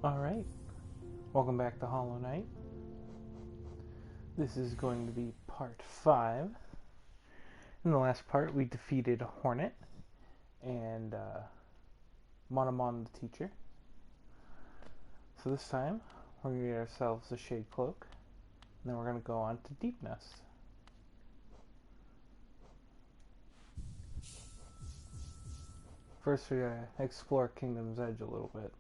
Alright, welcome back to Hollow Knight. This is going to be part 5. In the last part, we defeated Hornet and Monomon the teacher. So this time, we're going to get ourselves a Shade Cloak, and then we're going to go on to Deep Nest. First, we gotta explore Kingdom's Edge a little bit.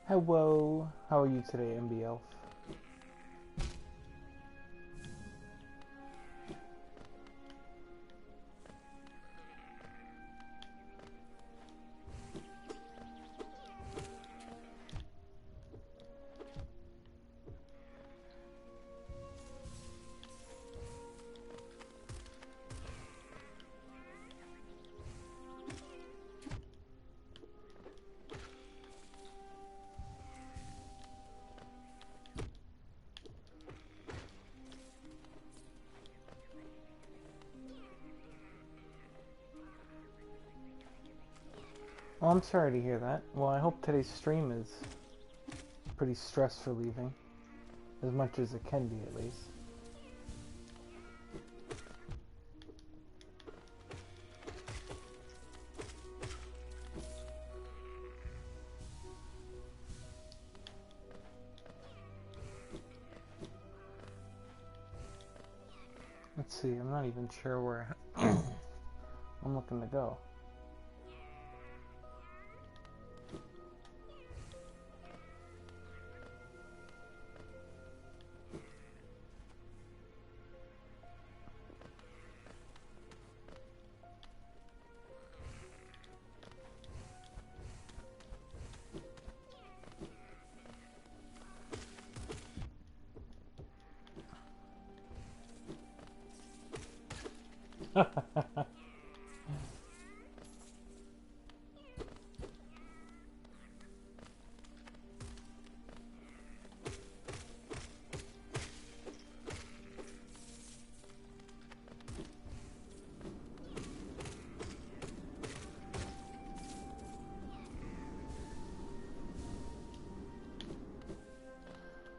Hello, how are you today, MB Elf? Well, I'm sorry to hear that. Well, I hope today's stream is pretty stress relieving. As much as it can be, at least. Let's see, I'm not even sure where I'm looking to go.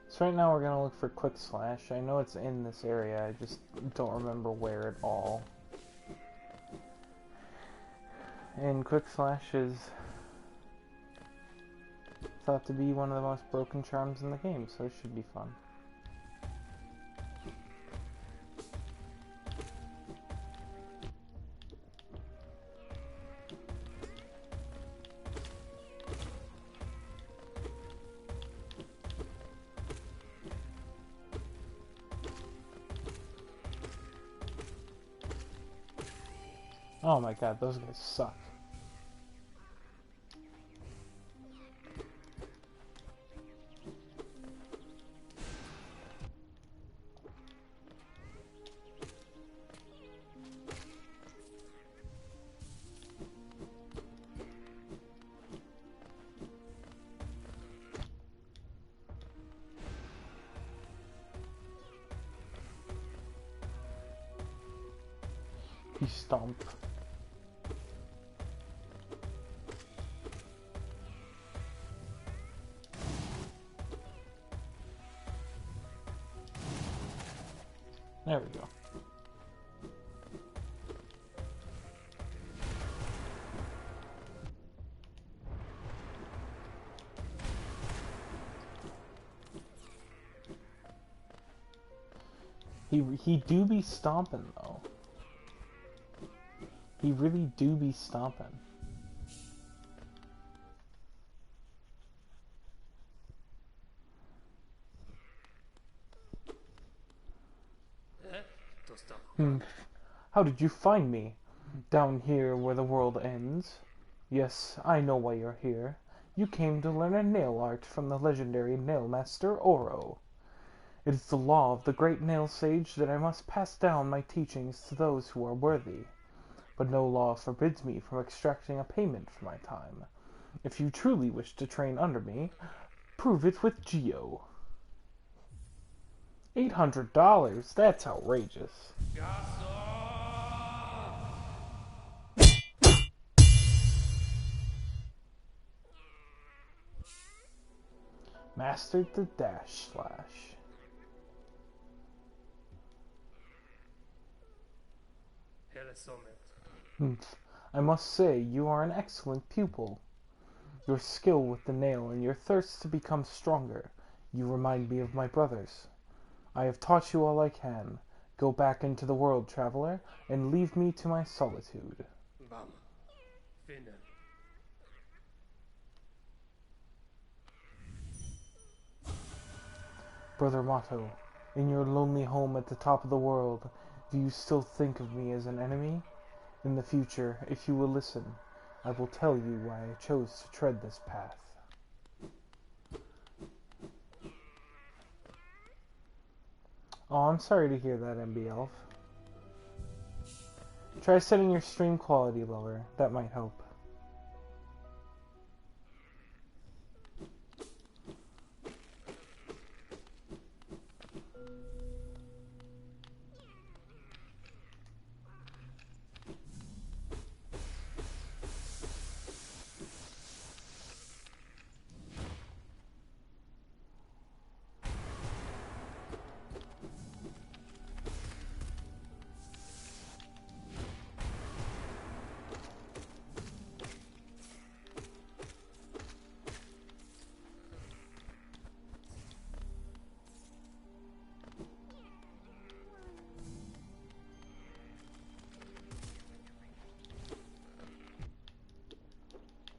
So right now we're going to look for Quick Slash. I know it's in this area, I just don't remember where at all. And Quick Slash is thought to be one of the most broken charms in the game, so it should be fun. Oh my god, those guys suck. You stomp. There we go. He do be stomping though. He really do be stomping. Hmm. How did you find me? Down here where the world ends? Yes, I know why you're here. You came to learn a nail art from the legendary nail master Oro. It is the law of the great nail sage that I must pass down my teachings to those who are worthy. But no law forbids me from extracting a payment for my time. If you truly wish to train under me, prove it with Geo. $800? That's outrageous. Mastered the dash slash. I must say you are an excellent pupil. Your skill with the nail and your thirst to become stronger. You remind me of my brothers. I have taught you all I can. Go back into the world, traveler, and leave me to my solitude. Brother Motto, in your lonely home at the top of the world, do you still think of me as an enemy? In the future, if you will listen, I will tell you why I chose to tread this path. Oh, I'm sorry to hear that, MB Elf. Try setting your stream quality lower. That might help.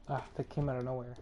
Ah, that came out of nowhere.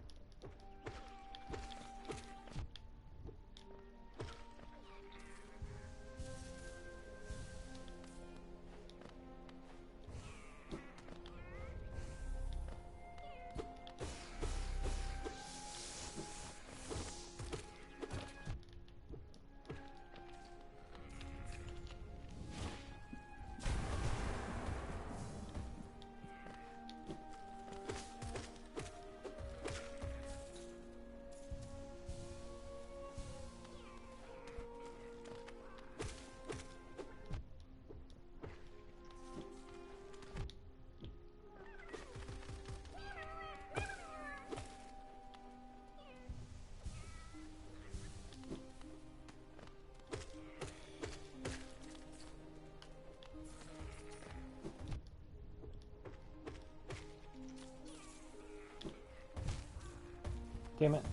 Damn it.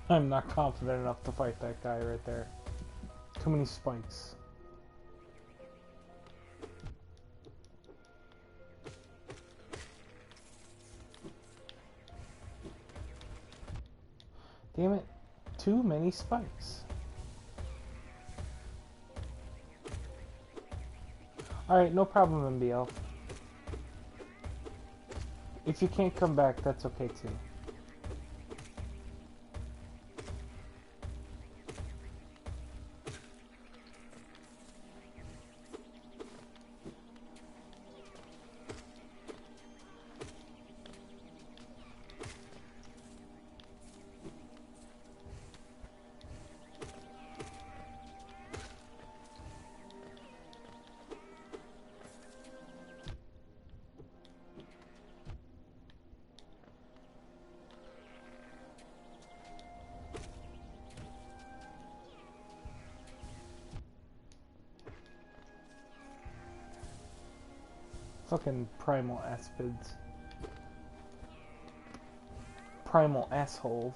I'm not confident enough to fight that guy right there. Too many spikes. Damn it. Too many spikes. Alright, no problem, MBL. If you can't come back, that's okay too. Fucking primal aspids. Primal assholes.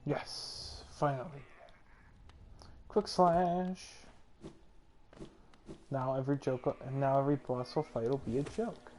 Yes, finally. Quick slash. Now every boss will fight will be a joke.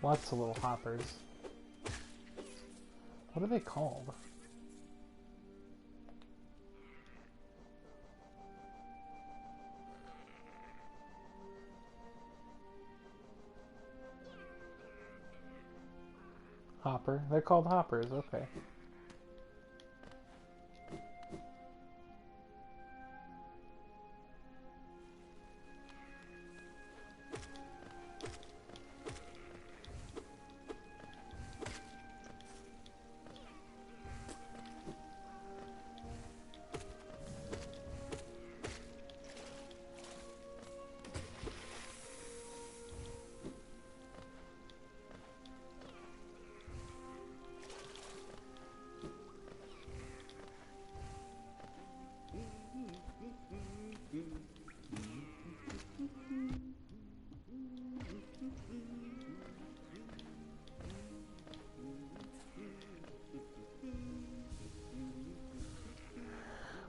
Lots of little hoppers. What are they called? Hopper. They're called hoppers, okay.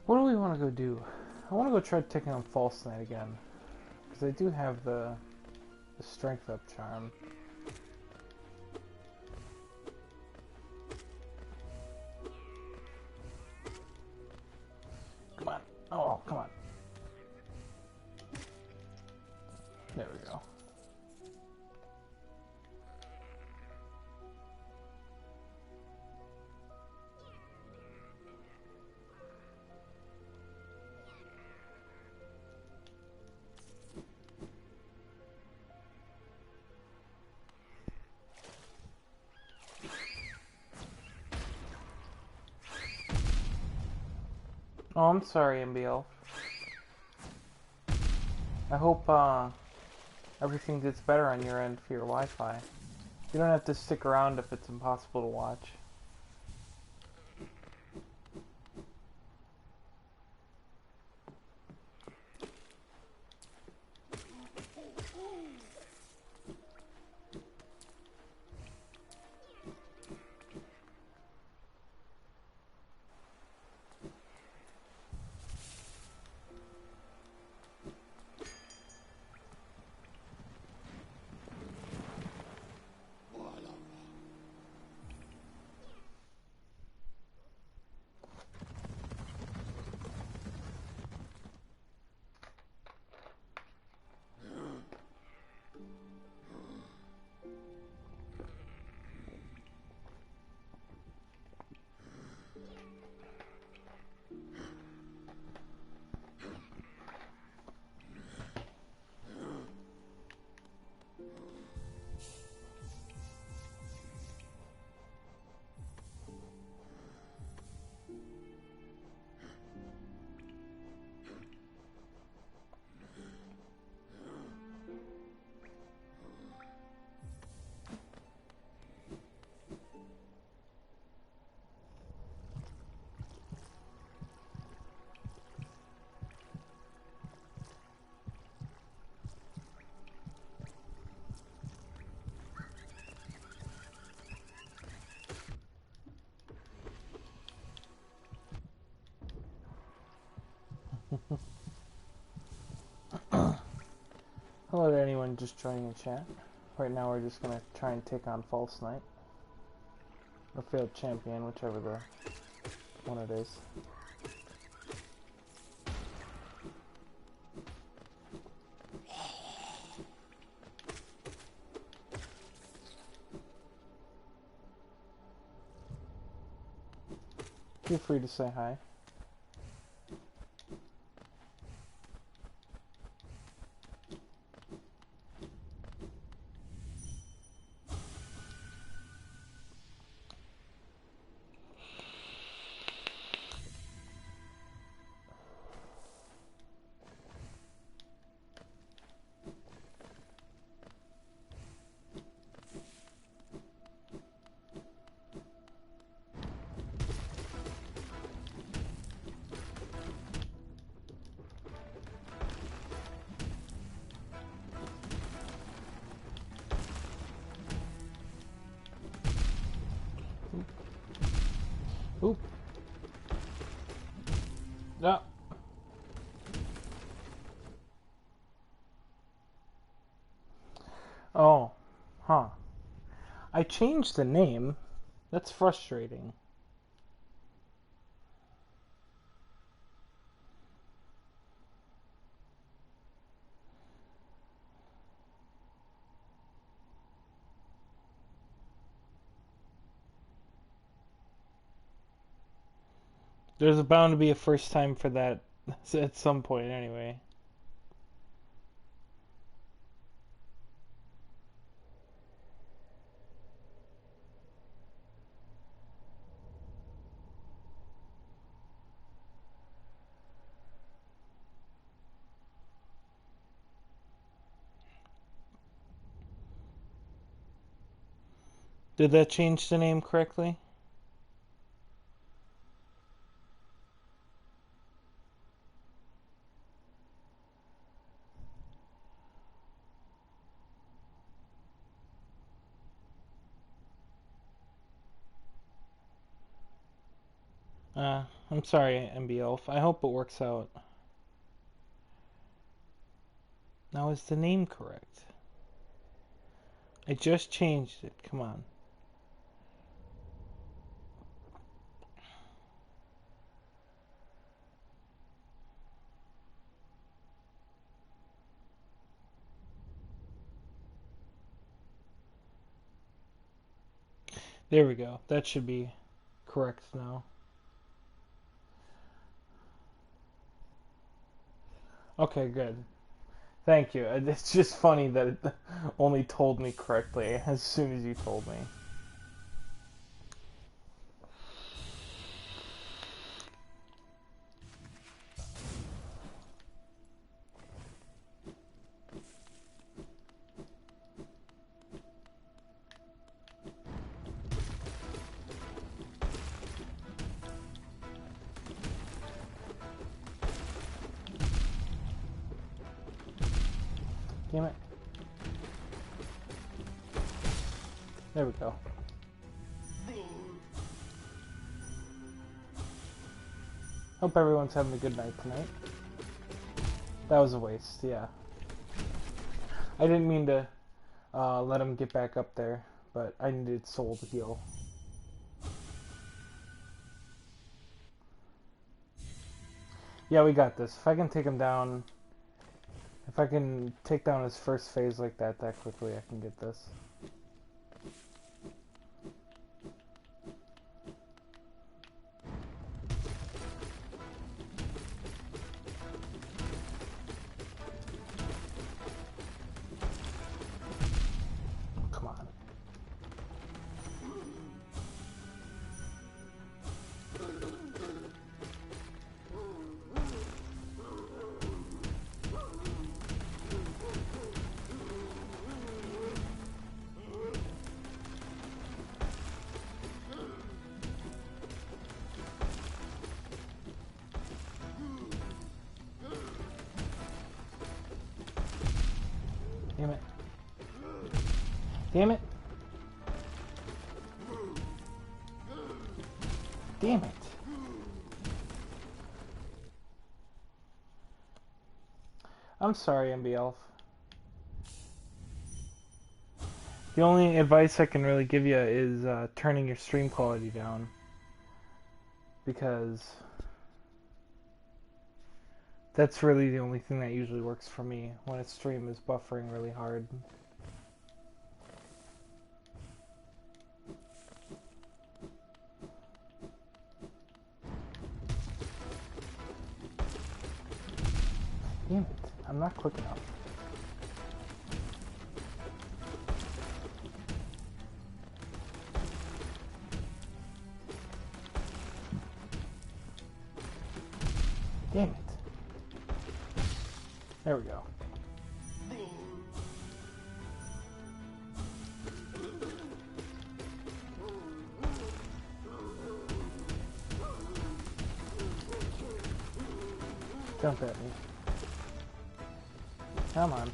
What do we want to go do? I want to go try taking on False Knight again. Because I do have the strength up charm. Come on. Oh, come on. There we go. Oh, I'm sorry, MBL. I hope everything gets better on your end for your Wi-Fi. You don't have to stick around if it's impossible to watch. Hello to anyone just joining in chat. Right now we're just gonna try and take on False Knight. Or Failed Champion, whichever the one it is. Feel free to say hi. Oop. No. Oh. Huh. I changed the name. That's frustrating. There's bound to be a first time for that at some point anyway. Did that change the name correctly? I'm sorry, MB Elf. I hope it works out. Now, is the name correct? I just changed it. Come on. There we go. That should be correct now. Okay, good. Thank you. It's just funny that it only told me correctly as soon as you told me. Damn it. There we go. Hope everyone's having a good night tonight. That was a waste, yeah. I didn't mean to let him get back up there, but I needed soul to heal. Yeah, we got this. If I can take him down... If I can take down his first phase like that quickly, I can get this. Come on. Damn it. Damn it. Damn it. I'm sorry, MB Elf. The only advice I can really give you is turning your stream quality down, because that's really the only thing that usually works for me when a stream is buffering really hard. Damn it, I'm not quick enough. Damn it. There we go. Jump at me. Come on.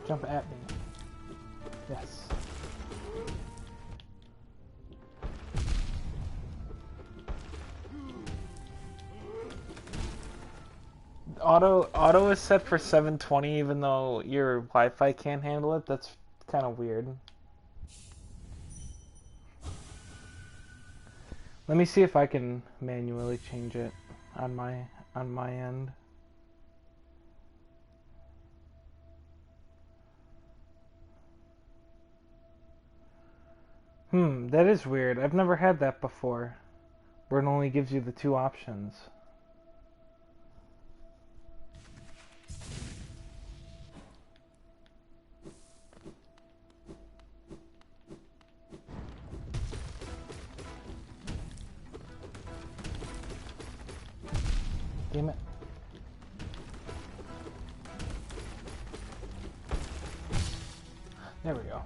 Jump at me. Yes. Auto is set for 720 even though your Wi-Fi can't handle it. That's kind of weird. Let me see if I can manually change it on my end. That is weird. I've never had that before, where it only gives you the two options. Damn it. There we go.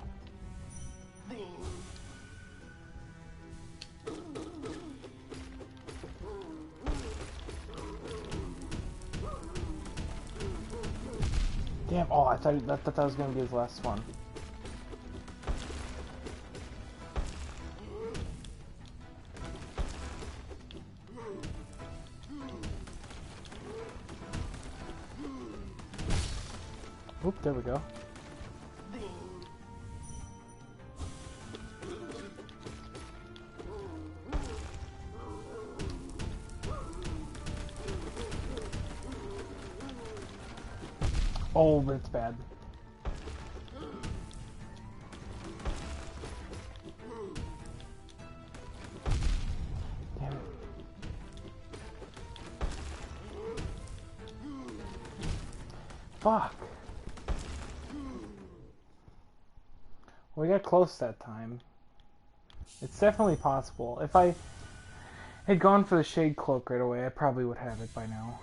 Damn, oh, I thought that was going to be his last one. Oop, there we go. Oh, but it's bad. Damn it. Fuck. We got close that time. It's definitely possible. If I had gone for the shade cloak right away, I probably would have it by now.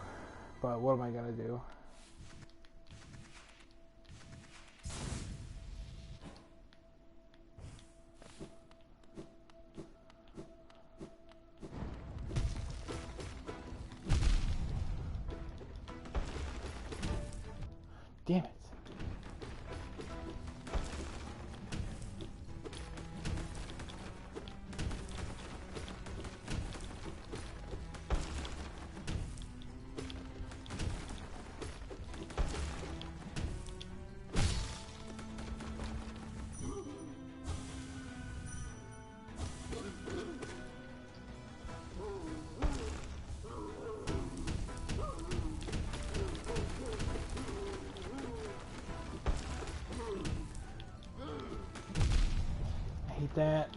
But what am I gonna do? Damn it. That.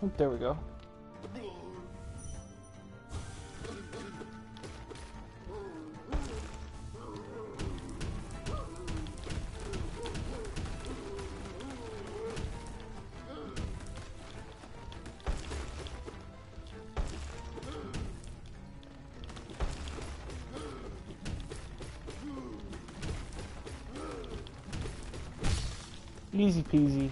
Oh, there we go. Easy peasy.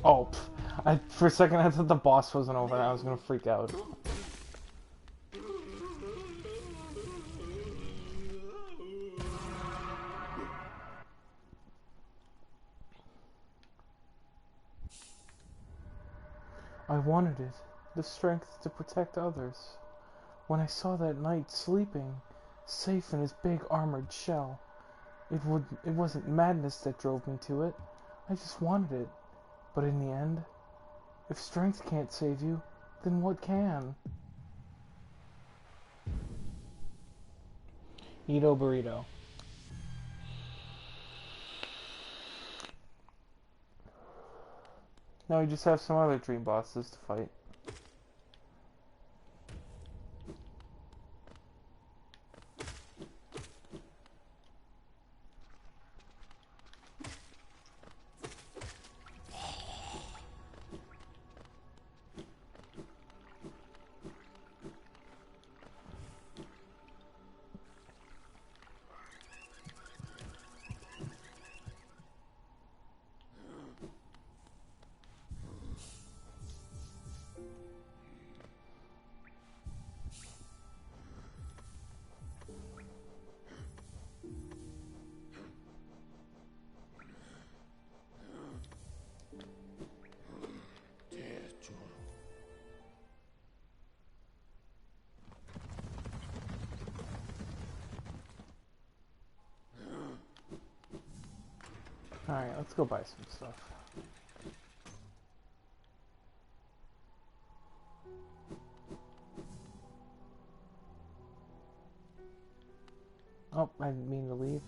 Oh, for a second I thought the boss wasn't over and I was gonna freak out. I wanted it, the strength to protect others. When I saw that knight sleeping, safe in his big armored shell, it wasn't madness that drove me to it. I just wanted it. But in the end, if strength can't save you, then what can? Ito burrito. Now we just have some other dream bosses to fight. Alright, let's go buy some stuff. Oh, I didn't mean to leave.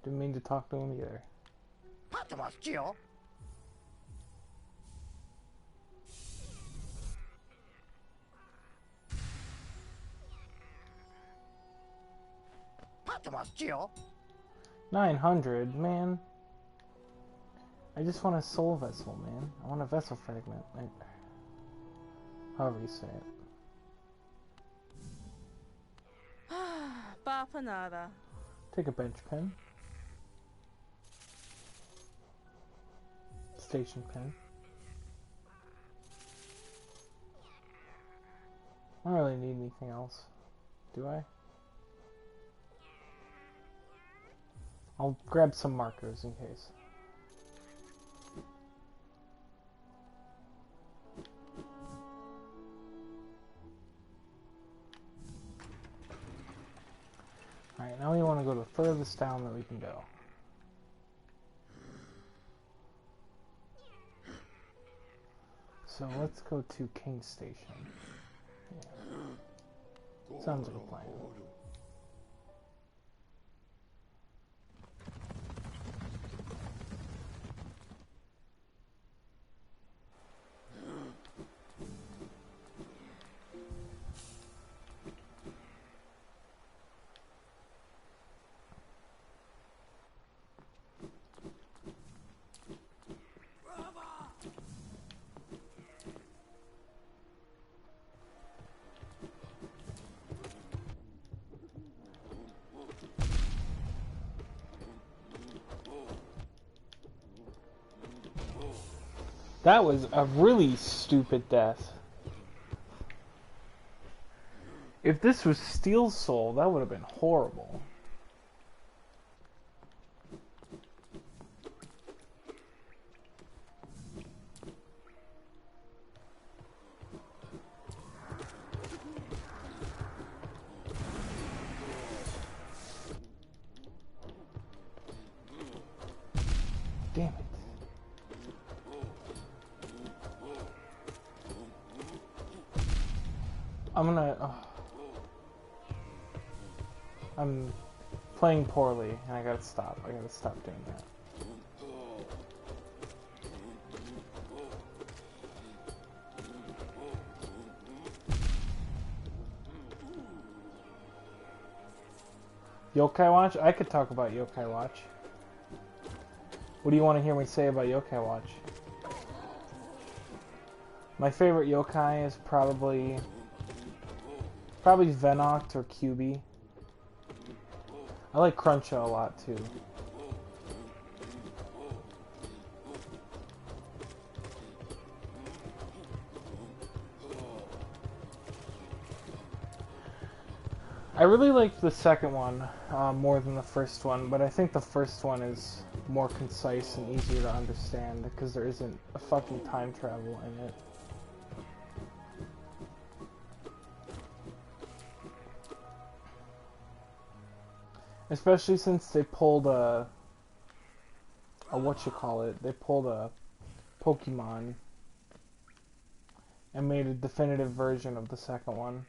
Didn't mean to talk to him either. $900, man. I just want a soul vessel, man. I want a vessel fragment. However you say it. Bapanada. Take a bench pen. Station pen. I don't really need anything else. Do I? I'll grab some markers in case. Alright, now we want to go the furthest down that we can go. So let's go to King Station. Yeah. Sounds like a plan. That was a really stupid death. If this was Steel Soul, that would have been horrible. Damn it. I'm playing poorly, and I gotta stop. I gotta stop doing that. Yokai Watch? I could talk about Yokai Watch. What do you want to hear me say about Yokai Watch? My favorite yokai is probably Venoct or QB. I like Cruncha a lot too. I really like the second one more than the first one, but I think the first one is more concise and easier to understand because there isn't a fucking time travel in it. Especially since they pulled a they pulled a Pokemon and made a definitive version of the second one.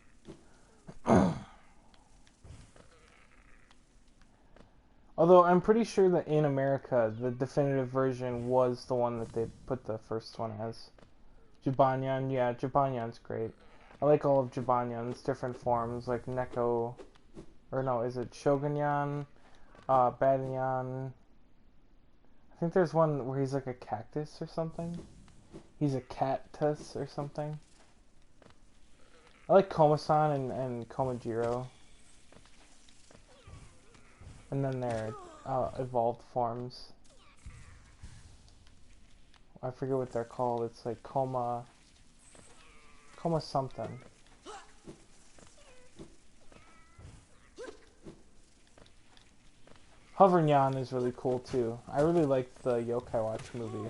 Although I'm pretty sure that in America, the definitive version was the one that they put the first one as. Jibanyan, yeah, Jibanyan's great. I like all of Jibanyan's different forms, like Neko, or no, is it Shogunyan, Badinyan? I think there's one where he's like a cactus or something. He's a cactus or something. I like Komasan and Komajiro. And then their evolved forms. I forget what they're called. It's like Koma something. Hovernyan is really cool too. I really liked the Yokai Watch movie.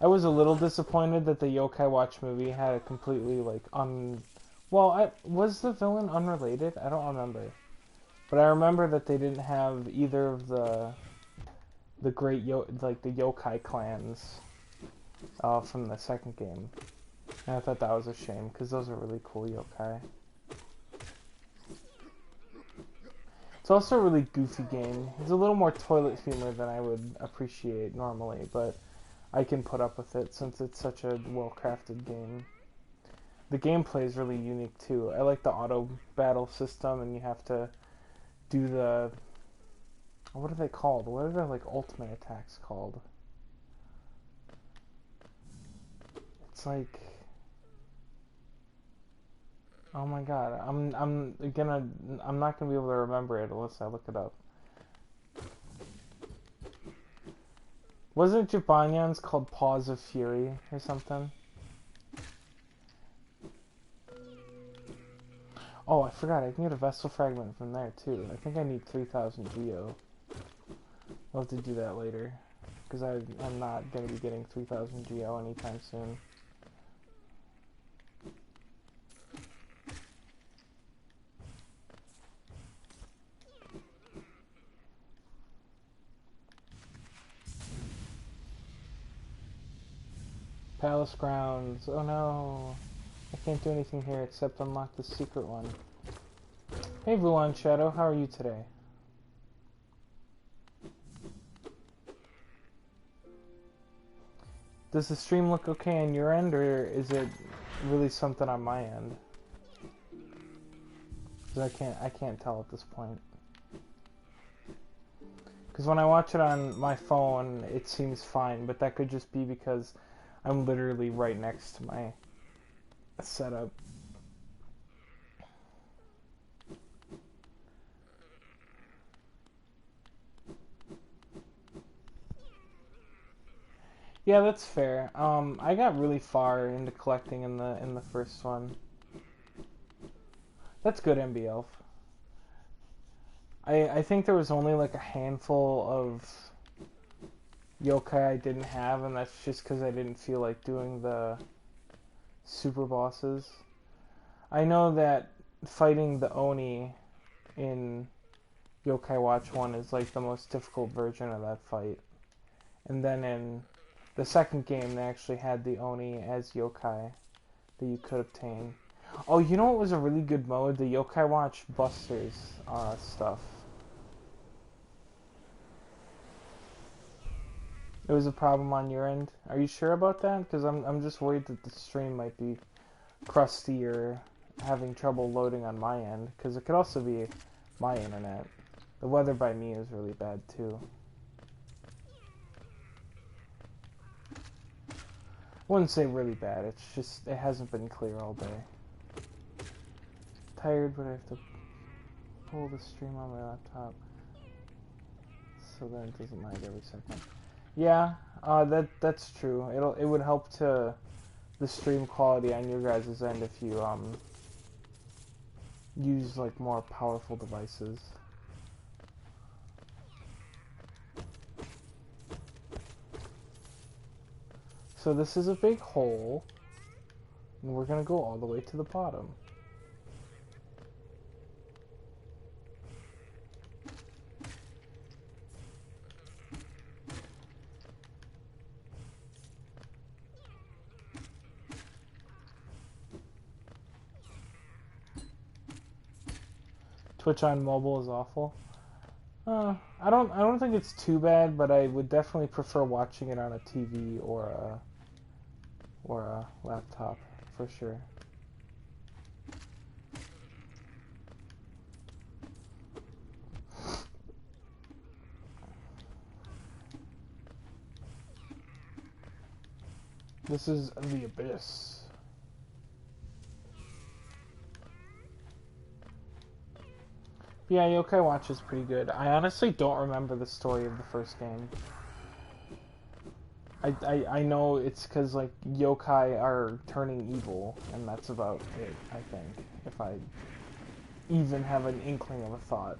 I was a little disappointed that the Yokai Watch movie had a completely like was the villain unrelated? I don't remember. But I remember that they didn't have either of the great the yokai clans from the second game. And I thought that was a shame because those are really cool yokai. It's also a really goofy game. It's a little more toilet humor than I would appreciate normally, but I can put up with it since it's such a well-crafted game. The gameplay is really unique too. I like the auto battle system, and you have to do the... What are they called? What are their like ultimate attacks called? It's like... Oh my god, I'm not gonna be able to remember it unless I look it up. Wasn't Jibanyan's called Paws of Fury or something? Oh, I forgot, I can get a Vessel Fragment from there too. I think I need 3,000 Geo. I'll have to do that later, because I'm not going to be getting 3,000 Geo anytime soon. Palace grounds. Oh no. I can't do anything here except unlock the secret one. Hey Vulan Shadow, how are you today? Does the stream look okay on your end, or is it really something on my end? Because I can't tell at this point. Because when I watch it on my phone, it seems fine, but that could just be because I'm literally right next to my setup. Yeah, that's fair. I got really far into collecting in the first one. That's good, MB Elf. I think there was only like a handful of yokai I didn't have, and that's just because I didn't feel like doing the super bosses. I know that fighting the Oni in Yokai Watch 1 is like the most difficult version of that fight. And then in the second game, they actually had the Oni as yokai that you could obtain. Oh, you know what was a really good mode? The Yokai Watch Busters stuff. It was a problem on your end. Are you sure about that? Because I'm just worried that the stream might be crusty or having trouble loading on my end. Because it could also be my internet. The weather by me is really bad too. I wouldn't say really bad, it's just, it hasn't been clear all day. Tired, but I have to pull the stream on my laptop so that it doesn't lag every second. Yeah, that's true. It would help to the stream quality on your guys' end if you use like more powerful devices. So this is a big hole, and we're gonna go all the way to the bottom. Twitch on mobile is awful. I don't think it's too bad, but I would definitely prefer watching it on a TV or a laptop for sure. This is the abyss. Yeah, Yokai Watch is pretty good. I honestly don't remember the story of the first game. I know it's because, like, yokai are turning evil, and that's about it, I think. If I even have an inkling of a thought.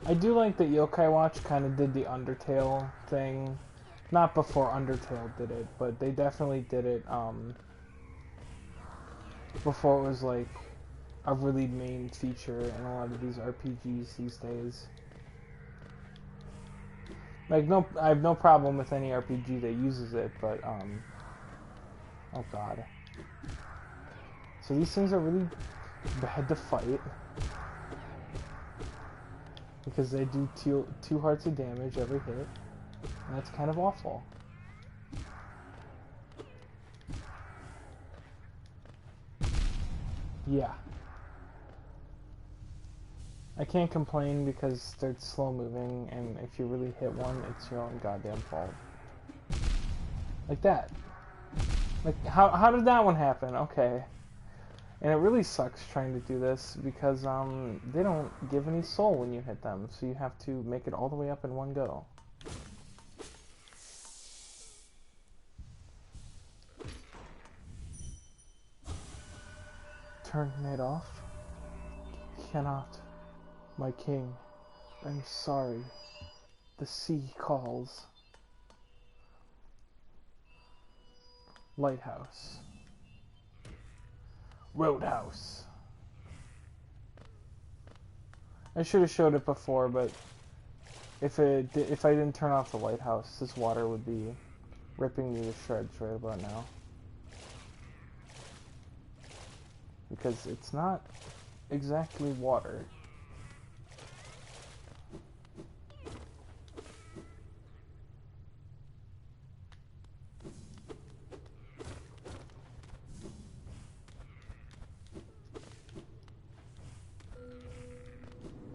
I do like that Yokai Watch kind of did the Undertale thing. Not before Undertale did it, but they definitely did it before it was like a really main feature in a lot of these RPGs these days. Like, no, I have no problem with any RPG that uses it, but oh god. So these things are really bad to fight. Because they do 2 hearts of damage every hit. And that's kind of awful. Yeah. I can't complain because they're slow moving, and if you really hit one, it's your own goddamn fault. Like that. Like, how did that one happen? Okay. And it really sucks trying to do this because they don't give any soul when you hit them, so you have to make it all the way up in one go. Turn it off. Cannot, my king. I'm sorry. The sea calls. Lighthouse. Roadhouse. I should have showed it before, but if I didn't turn off the lighthouse, this water would be ripping me to shreds right about now. Because it's not exactly water.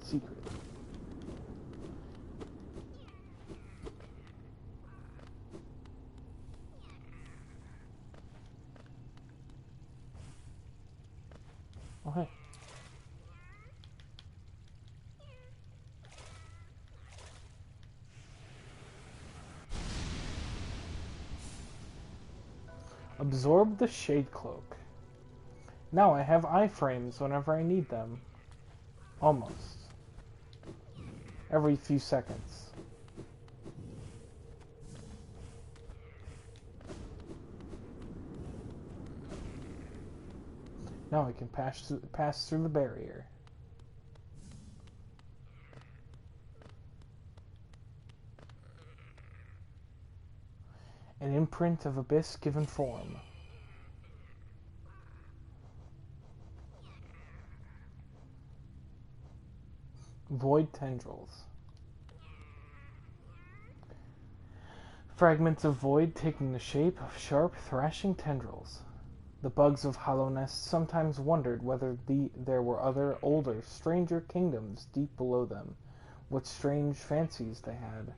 Secret. Okay. Absorb the shade cloak. Now I have iframes whenever I need them. Almost. Every few seconds. Now I can pass through the barrier. An imprint of abyss given form. Void tendrils. Fragments of void taking the shape of sharp, thrashing tendrils. The bugs of Hollow Nest sometimes wondered whether there were other, older, stranger kingdoms deep below them. What strange fancies they had.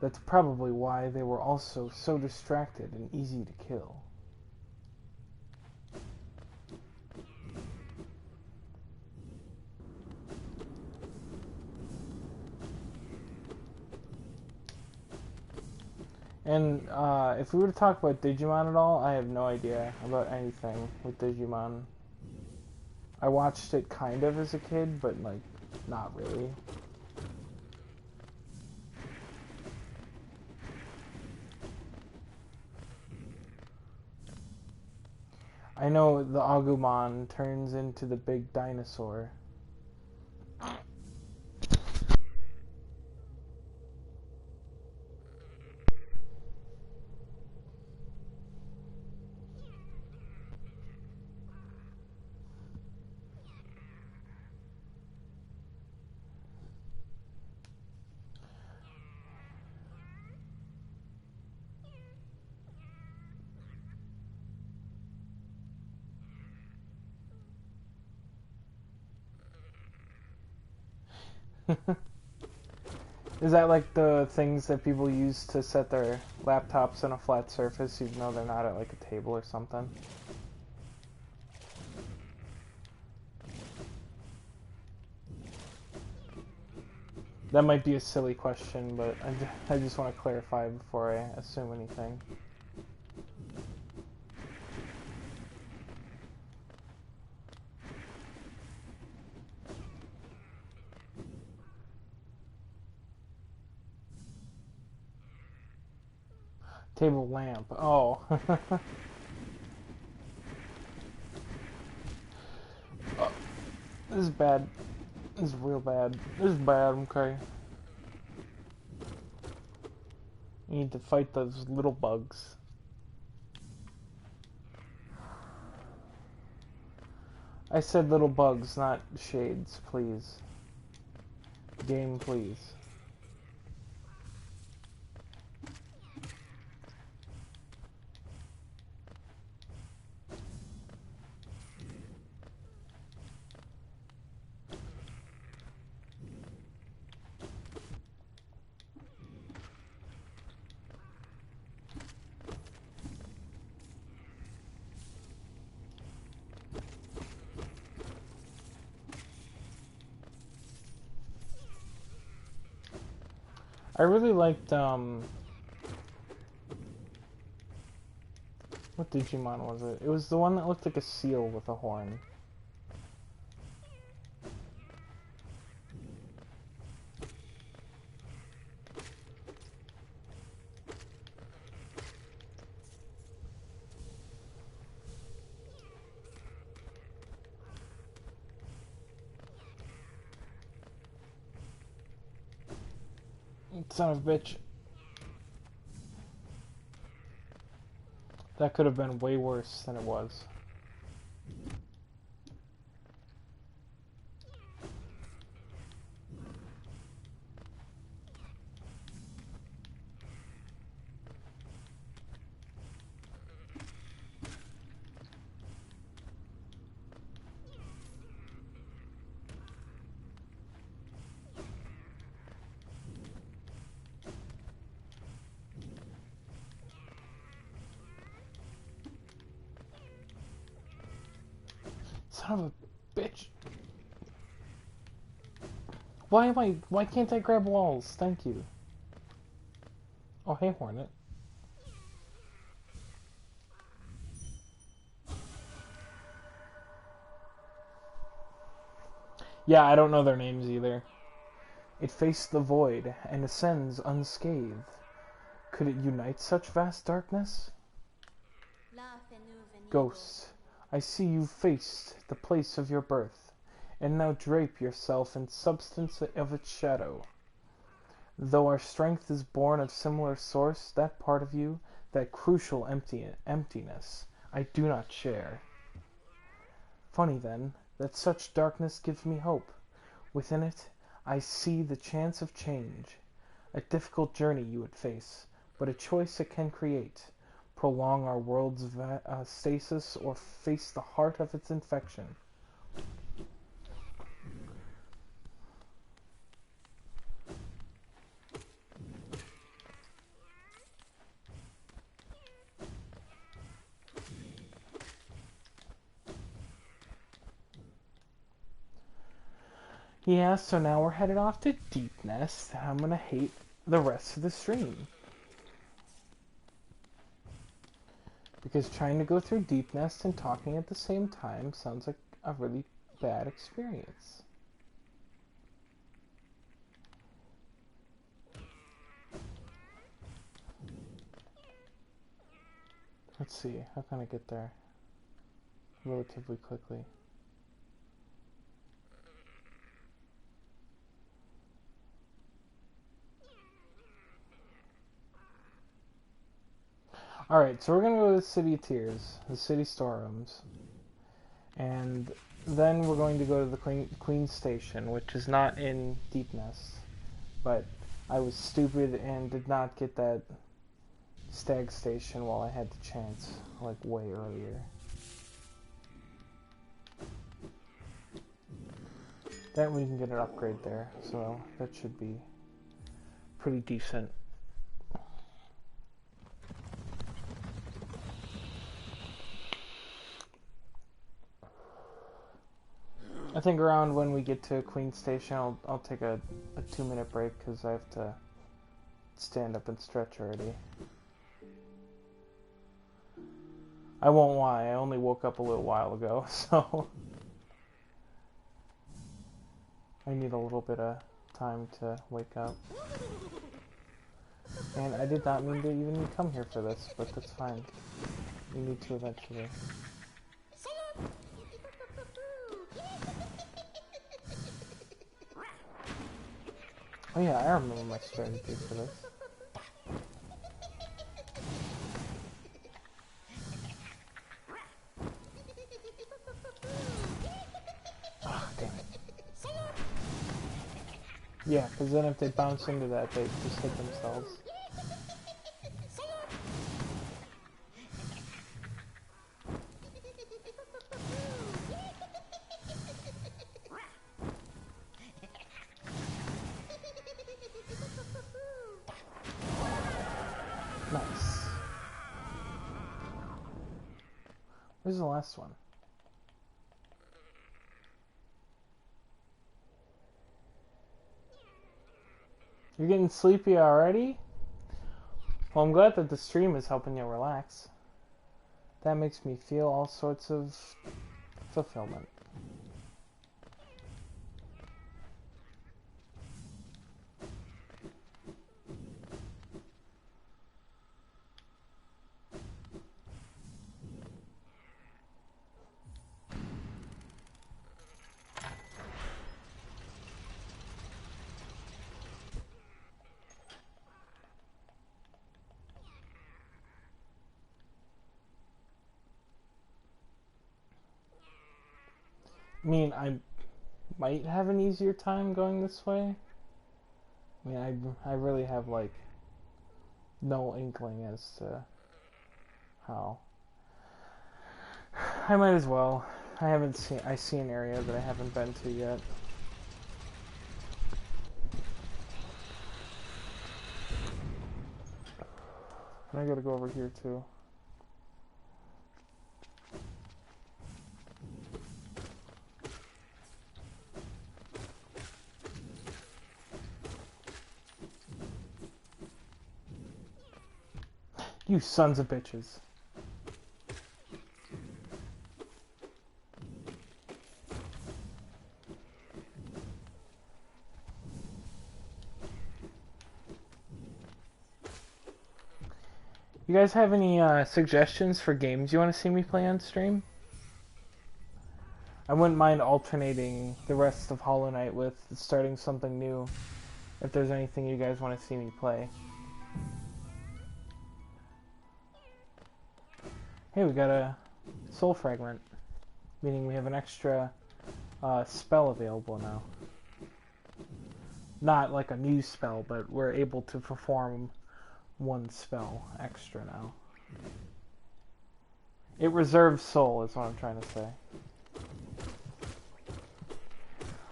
That's probably why they were also so distracted and easy to kill. And if we were to talk about Digimon at all, I have no idea about anything with Digimon. I watched it kind of as a kid, but like, not really. I know the Agumon turns into the big dinosaur. Is that like the things that people use to set their laptops on a flat surface even though they're not at like a table or something? That might be a silly question, but I just want to clarify before I assume anything. Table lamp. Oh. Oh. This is bad. This is real bad. This is bad, okay. You need to fight those little bugs. I said little bugs, not shades, please. Game, please. I really liked, what Digimon was it? It was the one that looked like a seal with a horn. Son of a bitch. That could have been way worse than it was. Son of a bitch. Why can't I grab walls? Thank you. Oh, hey, Hornet. Yeah, I don't know their names either. It faced the void and ascends unscathed. Could it unite such vast darkness? Ghost, I see you faced the place of your birth, and now drape yourself in substance of its shadow. Though our strength is born of similar source, that part of you, that crucial emptiness, I do not share. Funny, then, that such darkness gives me hope. Within it, I see the chance of change. A difficult journey you would face, but a choice it can create. Prolong our world's stasis or face the heart of its infection. Yeah, so now we're headed off to Deep Nest. I'm gonna hate the rest of the stream. Because trying to go through Deep Nest and talking at the same time sounds like a really bad experience. Let's see, how can I get there relatively quickly? Alright, so we're gonna go to the City Tiers, the City Storerooms. And then we're going to go to the Queen Station, which is not in Deep Nest. But I was stupid and did not get that Stag Station while I had the chance, like way earlier. Then we can get an upgrade there, so that should be pretty decent. I think around when we get to Queen Station, I'll take a 2-minute break because I have to stand up and stretch already. I won't lie, I only woke up a little while ago, so I need a little bit of time to wake up. And I did not mean to even come here for this, but that's fine. We need to eventually. Oh yeah, I remember my strategy for this. Ah, damn it. Yeah, because then if they bounce into that, they just hit themselves. Nice. Where's the last one? You're getting sleepy already? Well, I'm glad that the stream is helping you relax. That makes me feel all sorts of fulfillment. I mean, I might have an easier time going this way. I mean, I really have, like, no inkling as to how. I might as well. I see an area that I haven't been to yet. And I gotta go over here too. You sons of bitches. You guys have any suggestions for games you want to see me play on stream? I wouldn't mind alternating the rest of Hollow Knight with starting something new, if there's anything you guys want to see me play. Hey, we got a soul fragment, meaning we have an extra spell available now. Not like a new spell, but we're able to perform one spell extra now. It reserves soul, is what I'm trying to say.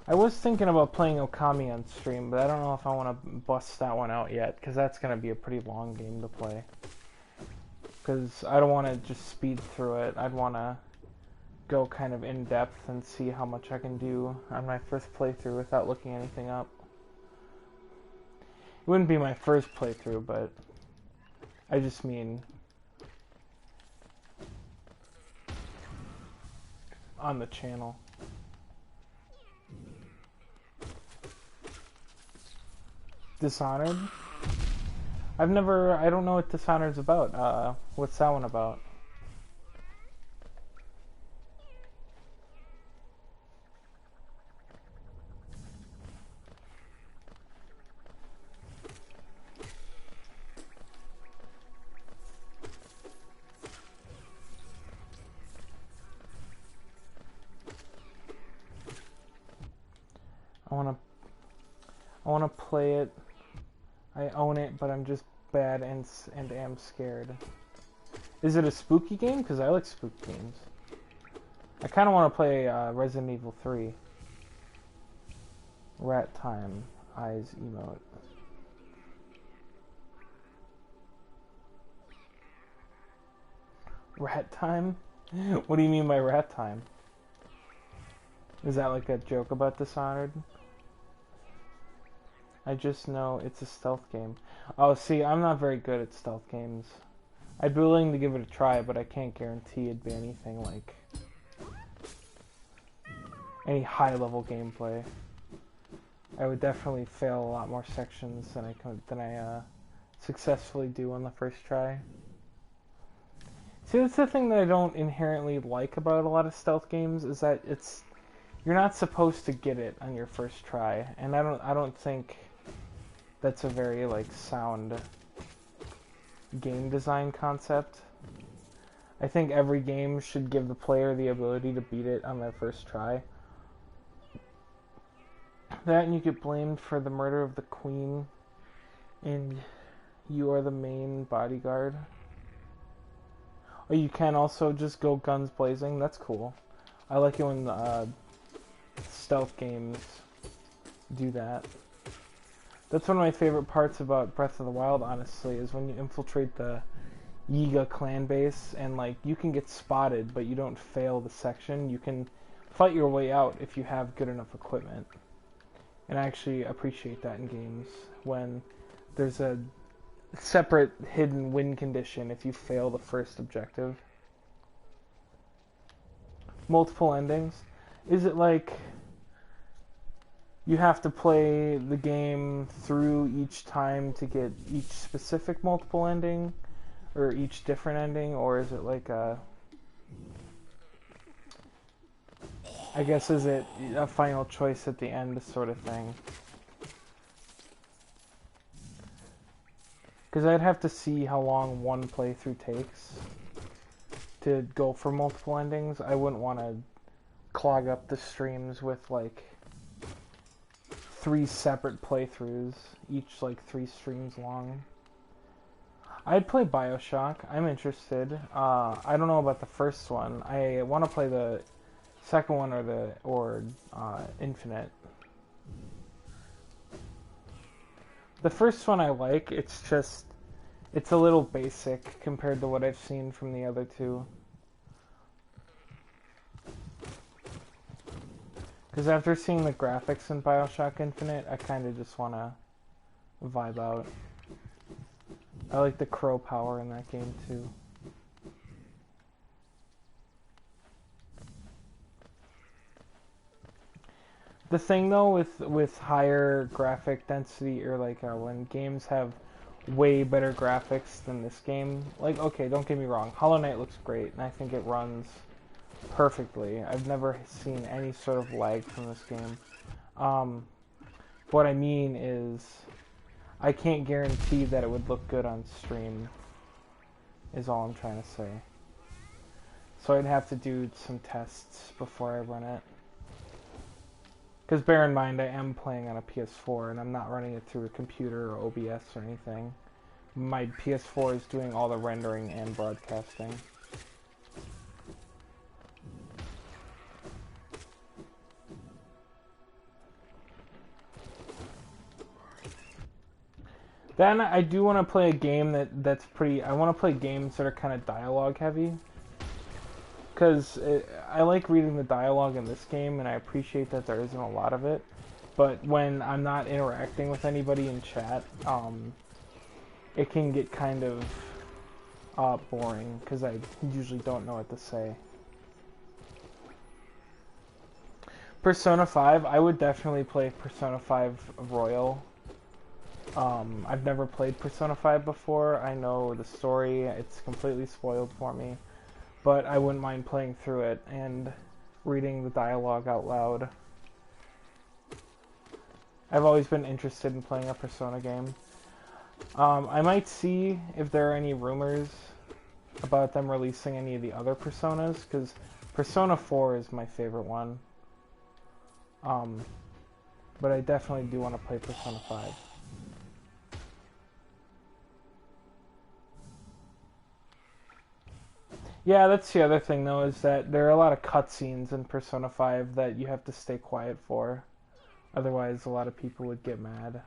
I was thinking about playing Okami on stream, but I don't know if I want to bust that one out yet, because that's going to be a pretty long game to play. Because I don't want to just speed through it. I'd want to go kind of in depth and see how much I can do on my first playthrough without looking anything up. It wouldn't be my first playthrough, but I just mean on the channel. Dishonored? I don't know what Dishonored's about. What's that one about? I wanna play it. I own it, but I'm just bad and am scared. Is it a spooky game? Because I like spooky games. I kind of want to play Resident Evil 3. Rat time. Eyes emote. Rat time? What do you mean by rat time? Is that like a joke about Dishonored? I just know it's a stealth game. Oh, see, I'm not very good at stealth games. I'd be willing to give it a try, but I can't guarantee it'd be anything like any high-level gameplay. I would definitely fail a lot more sections than I successfully do on the first try. See, that's the thing that I don't inherently like about a lot of stealth games is that you're not supposed to get it on your first try, and I don't think that's a very like sound game design concept. I think every game should give the player the ability to beat it on their first try. That and you get blamed for the murder of the queen and you are the main bodyguard. Or you can also just go guns blazing. That's cool. I like it when stealth games do that. That's one of my favorite parts about Breath of the Wild, honestly, is when you infiltrate the Yiga clan base and like you can get spotted but you don't fail the section. You can fight your way out if you have good enough equipment. And I actually appreciate that in games when there's a separate hidden win condition if you fail the first objective. Multiple endings. Is it like you have to play the game through each time to get each specific multiple ending or each different ending, or is it like I guess is it a final choice at the end sort of thing? Because I'd have to see how long one playthrough takes to go for multiple endings. I wouldn't want to clog up the streams with like 3 separate playthroughs, each like 3 streams long. I'd play BioShock. I'm interested. I don't know about the first one. I want to play the second one or Infinite. The first one I like. It's a little basic compared to what I've seen from the other 2. Because after seeing the graphics in BioShock Infinite, I kind of just want to vibe out. I like the crow power in that game too. The thing though with higher graphic density, or like when games have way better graphics than this game, like, okay, don't get me wrong, Hollow Knight looks great and I think it runs perfectly. I've never seen any sort of lag from this game. What I mean is I can't guarantee that it would look good on stream, is all I'm trying to say. So I'd have to do some tests before I run it. Because bear in mind, I am playing on a PS4 and I'm not running it through a computer or OBS or anything. My PS4 is doing all the rendering and broadcasting. Then I do want to play a game that's pretty... I want to play games that are kind of dialogue heavy. Because I like reading the dialogue in this game, and I appreciate that there isn't a lot of it. But when I'm not interacting with anybody in chat, it can get kind of boring, because I usually don't know what to say. Persona 5, I would definitely play Persona 5 Royal. I've never played Persona 5 before. I know the story, it's completely spoiled for me. But I wouldn't mind playing through it and reading the dialogue out loud. I've always been interested in playing a Persona game. I might see if there are any rumors about them releasing any of the other Personas, because Persona 4 is my favorite one. But I definitely do want to play Persona 5. Yeah, that's the other thing though, is that there are a lot of cutscenes in Persona 5 that you have to stay quiet for. Otherwise, a lot of people would get mad.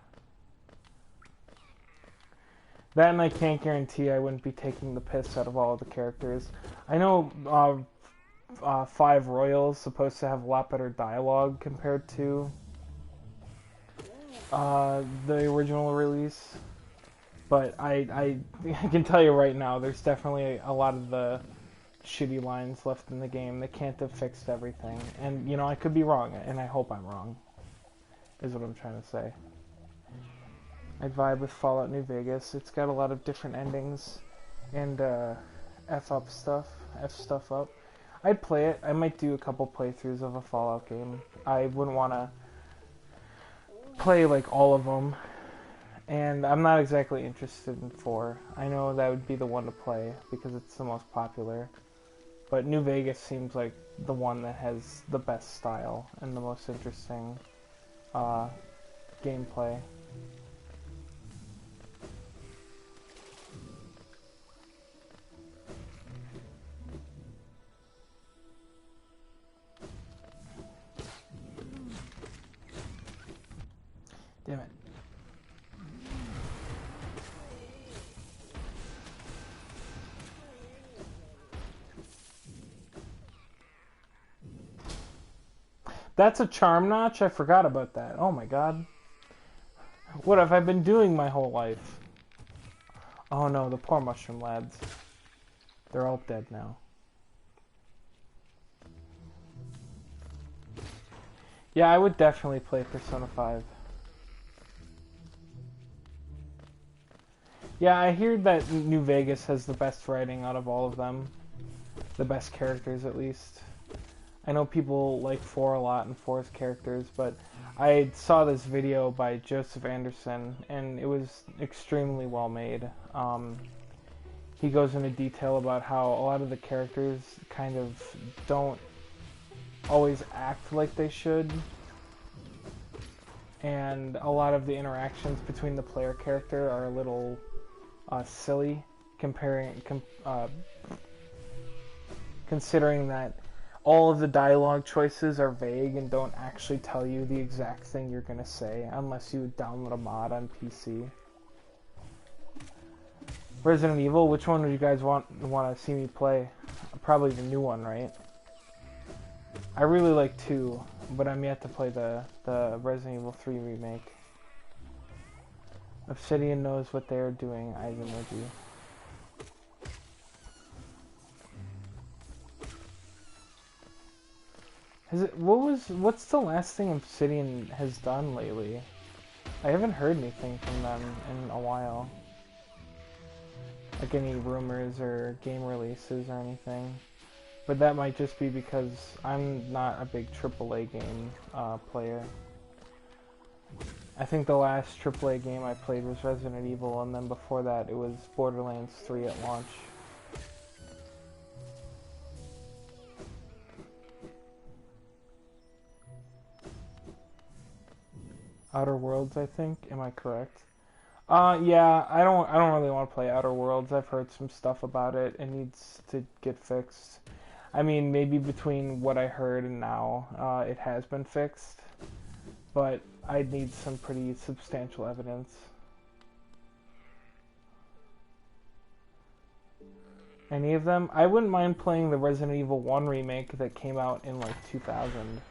That, and I can't guarantee I wouldn't be taking the piss out of all of the characters. I know 5 Royals supposed to have a lot better dialogue compared to the original release. But I can tell you right now, there's definitely a lot of the shitty lines left in the game. They can't have fixed everything. And, you know, I could be wrong, and I hope I'm wrong, is what I'm trying to say. I vibe with Fallout New Vegas. It's got a lot of different endings and F stuff up. I'd play it. I might do a couple playthroughs of a Fallout game. I wouldn't want to play like all of them, and I'm not exactly interested in 4. I know that would be the one to play because it's the most popular, but New Vegas seems like the one that has the best style and the most interesting gameplay. Damn it. That's a charm notch? I forgot about that. Oh my god. What have I been doing my whole life? Oh no, the poor mushroom lads. They're all dead now. Yeah, I would definitely play Persona 5. Yeah, I hear that New Vegas has the best writing out of all of them. The best characters, at least. I know people like 4 a lot and 4's characters, but I saw this video by Joseph Anderson, and it was extremely well made. He goes into detail about how a lot of the characters kind of don't always act like they should, and a lot of the interactions between the player character are a little silly, considering that all of the dialogue choices are vague and don't actually tell you the exact thing you're going to say unless you download a mod on PC. Resident Evil, which one would you guys want to see me play? Probably the new one, right? I really like 2, but I'm yet to play the Resident Evil 3 remake. Obsidian knows what they're doing, eyes emoji. What's the last thing Obsidian has done lately? I haven't heard anything from them in a while. Like any rumors or game releases or anything. But that might just be because I'm not a big AAA game player. I think the last AAA game I played was Resident Evil, and then before that it was Borderlands 3 at launch. Outer Worlds, I think. Am I correct? Yeah, I don't really want to play Outer Worlds. I've heard some stuff about it. It needs to get fixed. I mean, maybe between what I heard and now, it has been fixed. But I'd need some pretty substantial evidence. Any of them? I wouldn't mind playing the Resident Evil 1 remake that came out in like 2000.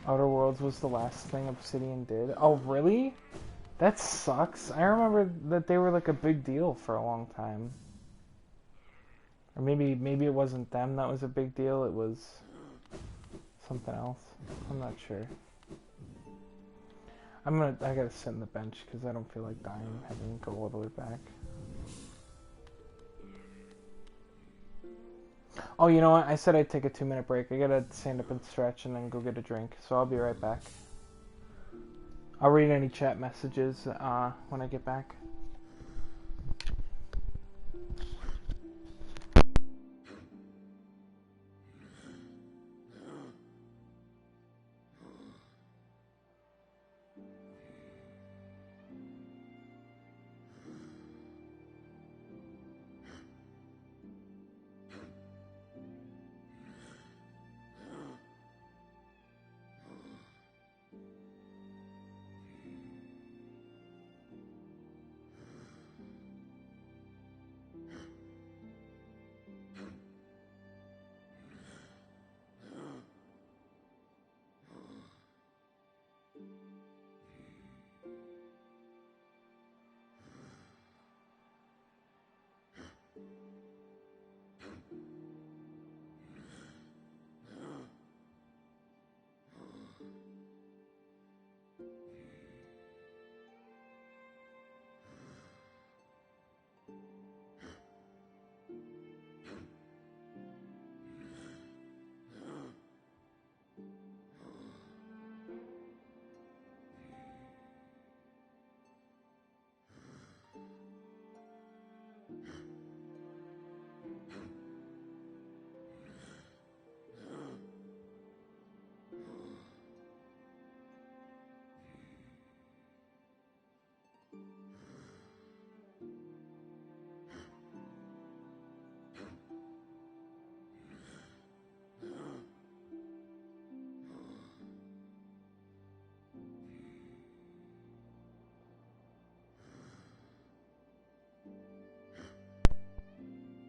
Outer Worlds was the last thing Obsidian did. Oh, really? That sucks. I remember that they were like a big deal for a long time. Or maybe it wasn't them that was a big deal, it was something else. I'm not sure. I gotta sit on the bench because I don't feel like dying having to go all the way back. Oh, you know what? I said I'd take a 2-minute break. I gotta stand up and stretch and then go get a drink. So I'll be right back. I'll read any chat messages when I get back.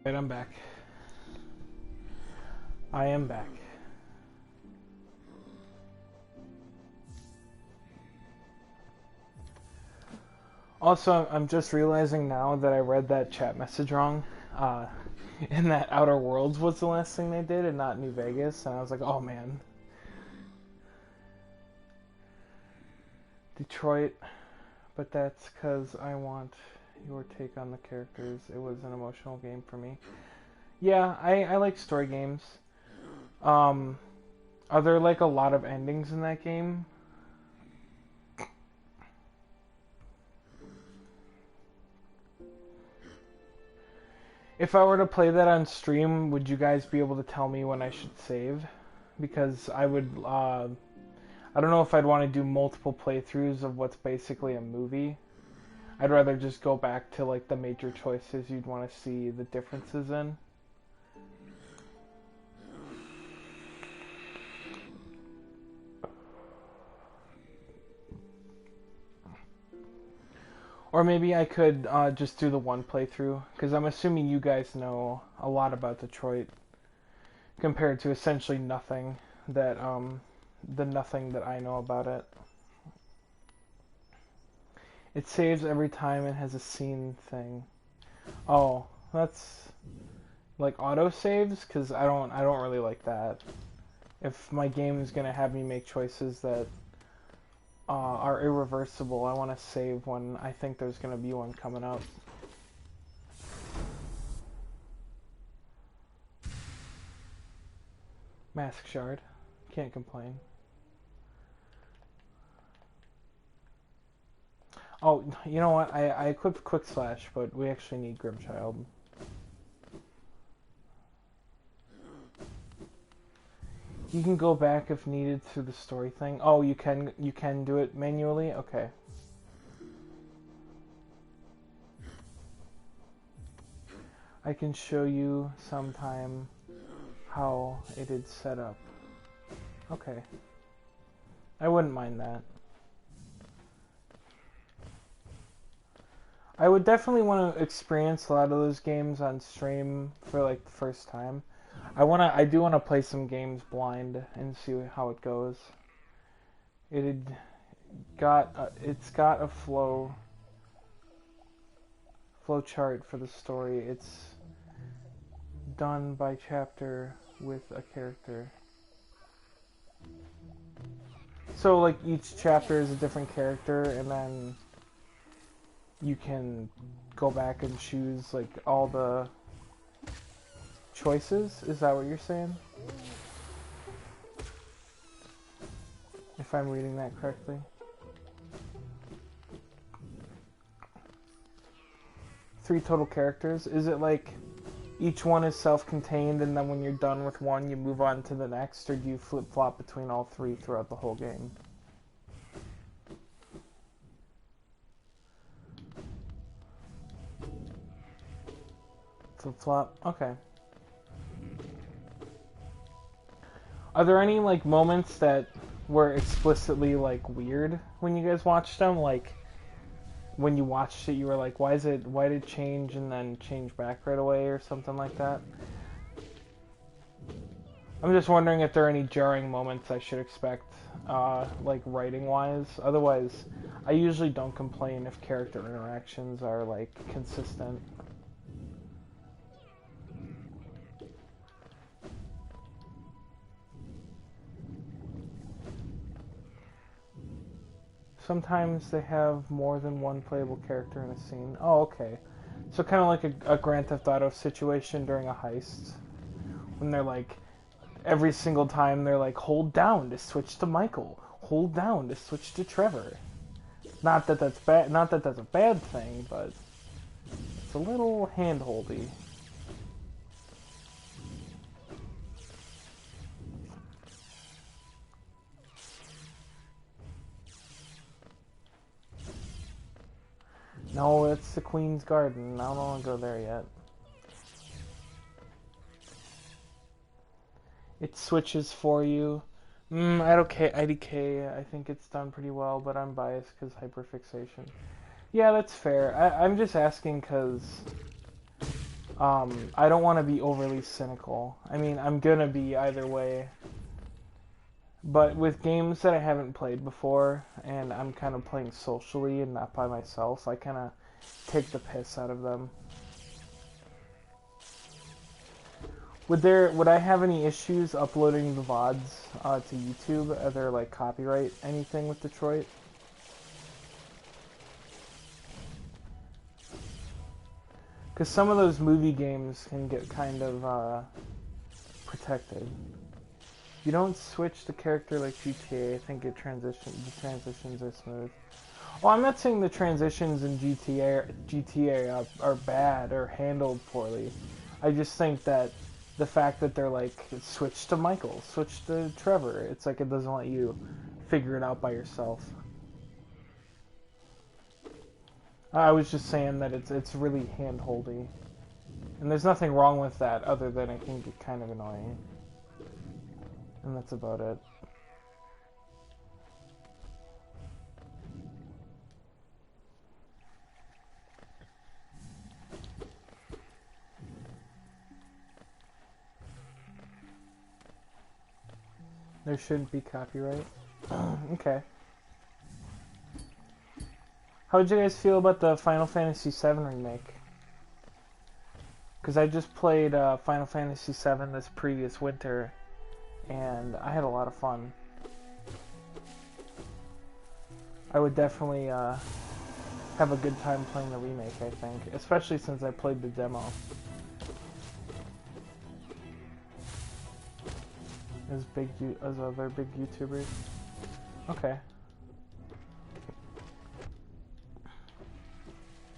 Right, I'm back. I am back. Also, I'm just realizing now that I read that chat message wrong. And that Outer Worlds was the last thing they did and not New Vegas. And I was like, oh man. Detroit. But that's because I want your take on the characters. It was an emotional game for me. Yeah, I like story games. Are there like a lot of endings in that game? If I were to play that on stream, would you guys be able to tell me when I should save? Because I would, I don't know if I'd want to do multiple playthroughs of what's basically a movie. I'd rather just go back to like the major choices you'd want to see the differences in. Or maybe I could just do the one playthrough, because I'm assuming you guys know a lot about Detroit compared to essentially nothing that the nothing that I know about it. It saves every time and has a scene thing. Oh, that's like auto saves, because I don't really like that. If my game is gonna have me make choices that are irreversible, I want to save when I think there's gonna be one coming up. Mask shard, can't complain. Oh, you know what? I equipped Quick Slash, but we actually need Grimm Child. You can go back if needed through the story thing. Oh, you can do it manually? Okay. I can show you sometime how it is set up. Okay. I wouldn't mind that. I would definitely want to experience a lot of those games on stream for like the first time. I do want to play some games blind and see how it goes. It's got a flow chart for the story. It's done by chapter with a character. So like each chapter is a different character, and then you can go back and choose like all the choices? Is that what you're saying? If I'm reading that correctly. 3 total characters? Is it like each one is self-contained and then when you're done with one you move on to the next, or do you flip-flop between all 3 throughout the whole game? Flip-flop? Okay. Are there any like moments that were explicitly like weird when you guys watched them? Like when you watched it, you were like, why did it change and then change back right away or something like that? I'm just wondering if there are any jarring moments I should expect, like writing-wise. Otherwise, I usually don't complain if character interactions are like consistent. Sometimes they have more than one playable character in a scene. Oh, okay. So kind of like a Grand Theft Auto situation during a heist. When they're like, every single time they're like, hold down to switch to Michael. Hold down to switch to Trevor. Not that that's bad. Not that that's a bad thing, but it's a little hand-holdy. No, it's the Queen's Garden. I don't want to go there yet. It switches for you. IDK, I think it's done pretty well, but I'm biased because hyperfixation. Yeah, that's fair. I'm just asking because I don't want to be overly cynical. I mean, I'm going to be either way. But with games that I haven't played before, and I'm kind of playing socially and not by myself, I kind of take the piss out of them. Would I have any issues uploading the VODs to YouTube? Are there like copyright anything with Detroit? Because some of those movie games can get kind of protected. You don't switch the character like GTA. I think the transitions are smooth. Well, I'm not saying the transitions in GTA are bad or handled poorly. I just think that the fact that they're like, switch to Michael, switch to Trevor, it's like it doesn't let you figure it out by yourself. I was just saying that it's really hand-holdy. And there's nothing wrong with that other than it can get kind of annoying. And that's about it. There shouldn't be copyright. Okay. How did you guys feel about the Final Fantasy VII remake? Because I just played Final Fantasy VII this previous winter, and I had a lot of fun. I would definitely have a good time playing the remake, I think. Especially since I played the demo. As other big YouTubers. Okay.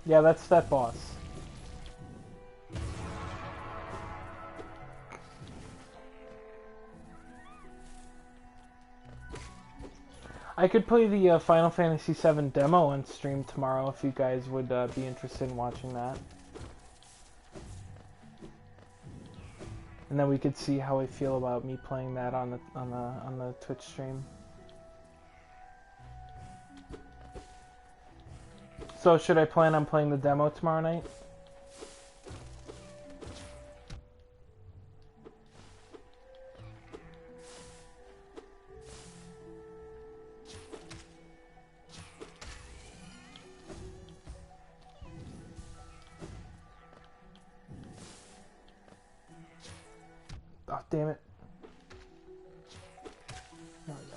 Yeah, that's that boss. I could play the Final Fantasy VII demo on stream tomorrow if you guys would be interested in watching that. And then we could see how I feel about me playing that on the Twitch stream. So should I plan on playing the demo tomorrow night? damn it. There we go.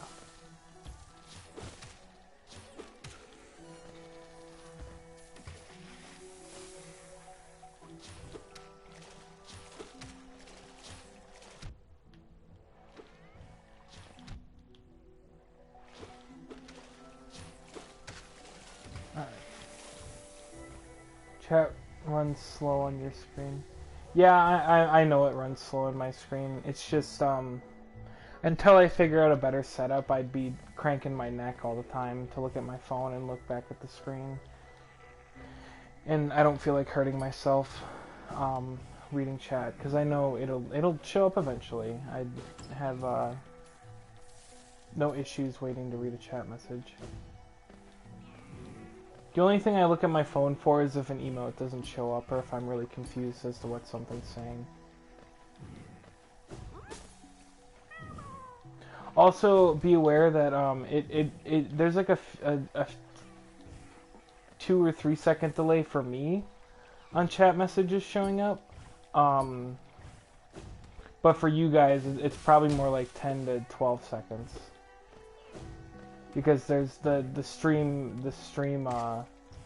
Alright. Chat runs slow on your screen. Yeah, I know it runs slow on my screen. It's just, until I figure out a better setup, I'd be cranking my neck all the time to look at my phone and look back at the screen. And I don't feel like hurting myself reading chat, because I know it'll show up eventually. I'd have no issues waiting to read a chat message. The only thing I look at my phone for is if an emote doesn't show up or if I'm really confused as to what something's saying. Also, be aware that there's like a 2 or 3 second delay for me on chat messages showing up. But for you guys, it's probably more like 10 to 12 seconds. Because there's the stream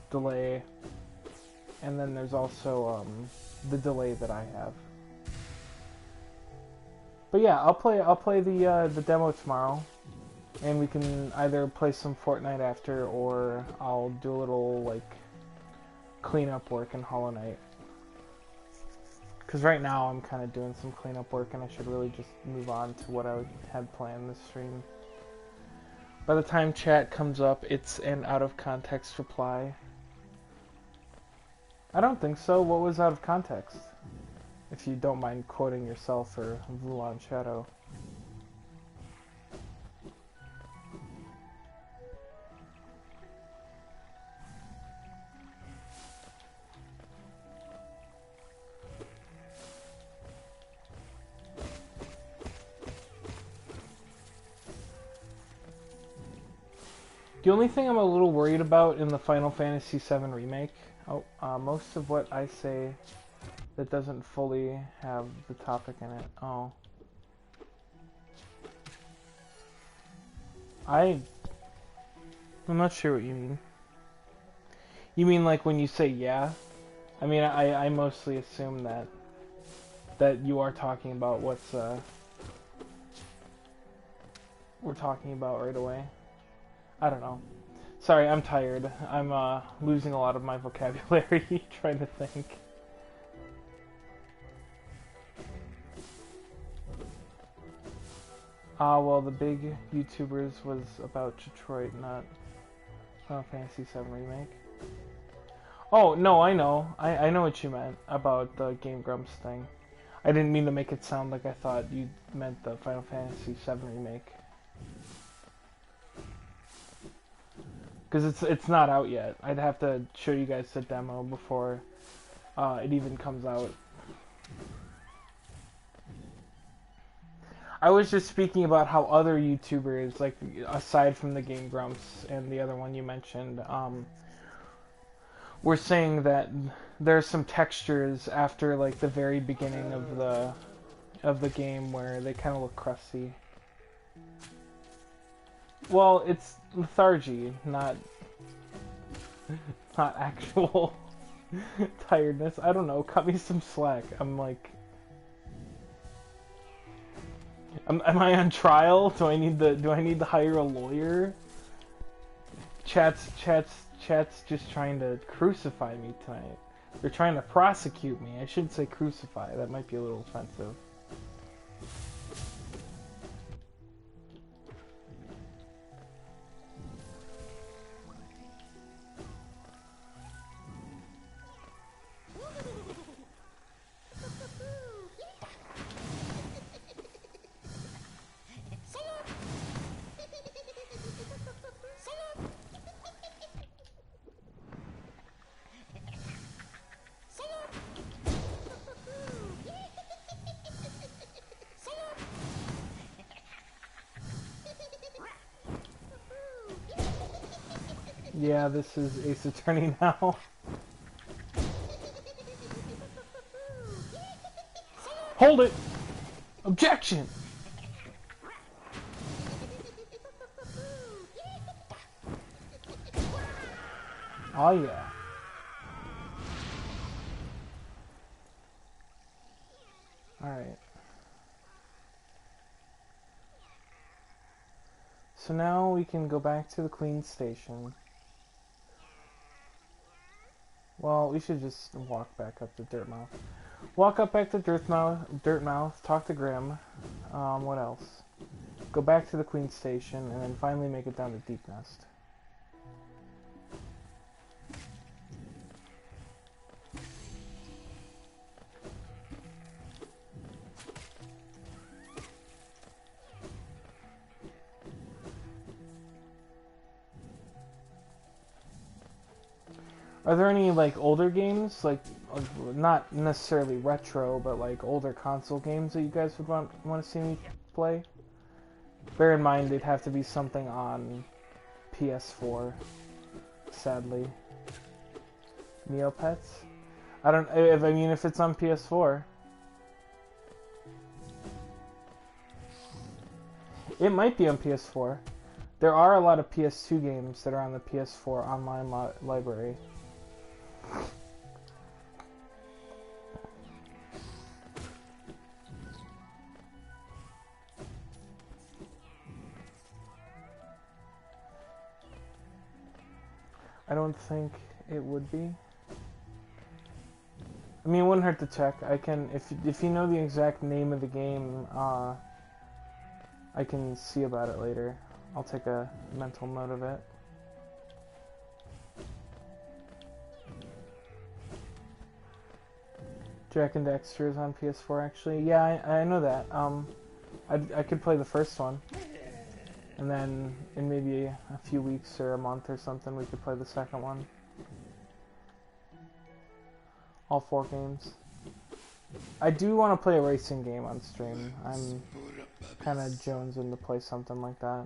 delay, and then there's also the delay that I have. But yeah, I'll play the demo tomorrow, and we can either play some Fortnite after, or I'll do a little like cleanup work in Hollow Knight. Because right now I'm kind of doing some cleanup work, and I should really just move on to what I had planned this stream. By the time chat comes up, it's an out-of-context reply. I don't think so. What was out of context? If you don't mind quoting yourself or Vulan Shadow. The only thing I'm a little worried about in the Final Fantasy VII Remake, most of what I say that doesn't fully have the topic in it. Oh. I'm not sure what you mean. You mean like when you say yeah? I mean, I mostly assume that you are talking about what's we're talking about right away. I don't know. Sorry, I'm tired. I'm losing a lot of my vocabulary trying to think. Well, the big YouTubers was about Detroit, not Final Fantasy VII Remake. Oh, no, I know. I know what you meant about the Game Grumps thing. I didn't mean to make it sound like I thought you meant the Final Fantasy VII Remake. Because it's not out yet. I'd have to show you guys the demo before it even comes out. I was just speaking about how other YouTubers, like aside from the Game Grumps and the other one you mentioned, were saying that there's some textures after like the very beginning of the game where they kind of look crusty. Well, it's lethargy, not actual tiredness. I don't know. Cut me some slack. I'm like, am I on trial? Do I need to hire a lawyer? Chat's just trying to crucify me tonight. They're trying to prosecute me. I shouldn't say crucify. That might be a little offensive. Yeah, this is Ace Attorney now. Hold it! Objection! Oh yeah. Alright. So now we can go back to the Queen Station. Well, we should just walk back up to Dirtmouth. Walk up back to Dirtmouth, talk to Grimm. What else? Go back to the Queen Station, and then finally make it down to Deep Nest. Are there any, like, older games, like not necessarily retro, but, like, older console games that you guys would want to see me play? Bear in mind, they'd have to be something on PS4, sadly. Neopets? If it's on PS4. It might be on PS4. There are a lot of PS2 games that are on the PS4 online library. I don't think it would be. I mean, it wouldn't hurt to check. I can, if you know the exact name of the game, I can see about it later. I'll take a mental note of it. Jack and Dexter is on PS4 actually. Yeah, I know that. I could play the first one. And then in maybe a few weeks or a month or something, we could play the second one. All 4 games. I do want to play a racing game on stream. I'm kind of jonesing to play something like that.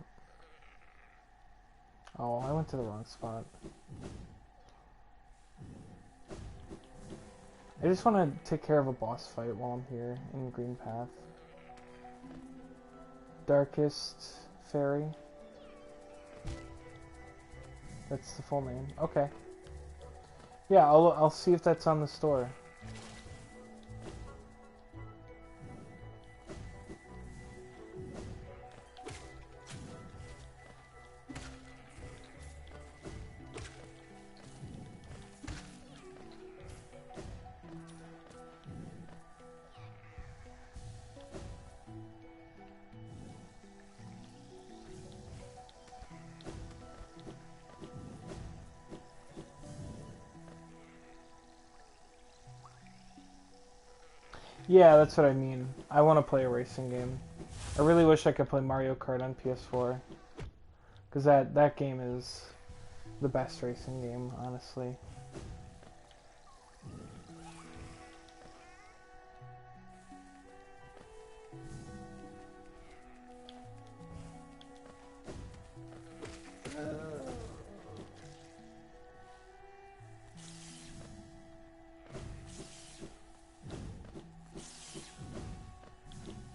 Oh, I went to the wrong spot. I just want to take care of a boss fight while I'm here in Green Path. Darkest Fairy. That's the full name. Okay. Yeah, I'll see if that's on the store. Yeah, that's what I mean. I want to play a racing game. I really wish I could play Mario Kart on PS4. Because that game is the best racing game, honestly.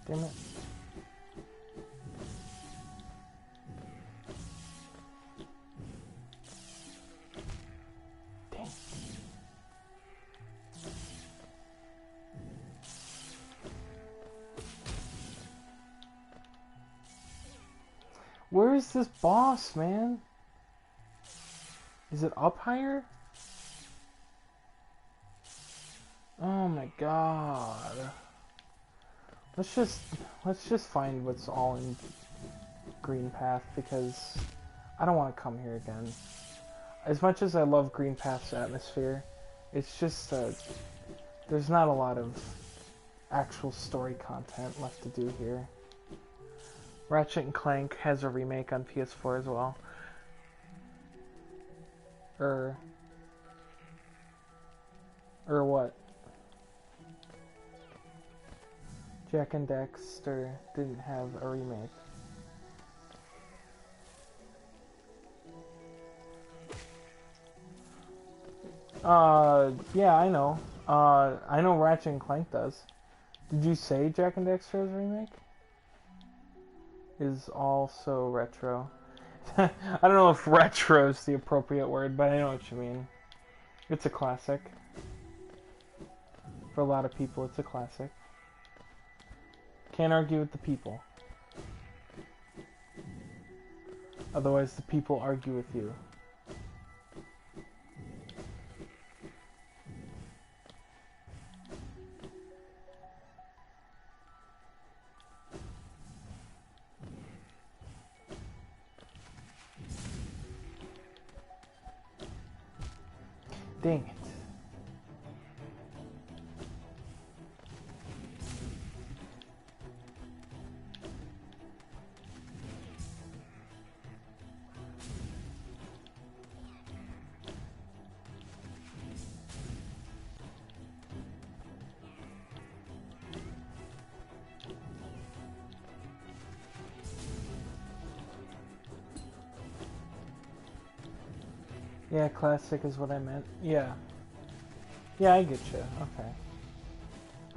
Damn it. Dang. Where is this boss, man? Is it up higher? Oh my god. Let's just find what's all in Green Path, because I don't want to come here again. As much as I love Green Path's atmosphere, it's just there's not a lot of actual story content left to do here. Ratchet and Clank has a remake on PS4 as well. Or what? Jack and Dexter didn't have a remake. Yeah, I know. I know Ratchet and Clank does. Did you say Jack and Dexter's remake is also retro? I don't know if retro is the appropriate word, but I know what you mean. It's a classic. For a lot of people, it's a classic. Can't argue with the people. Otherwise, the people argue with you. Dang it. Yeah, classic is what I meant. Yeah. Yeah, I get you. Okay.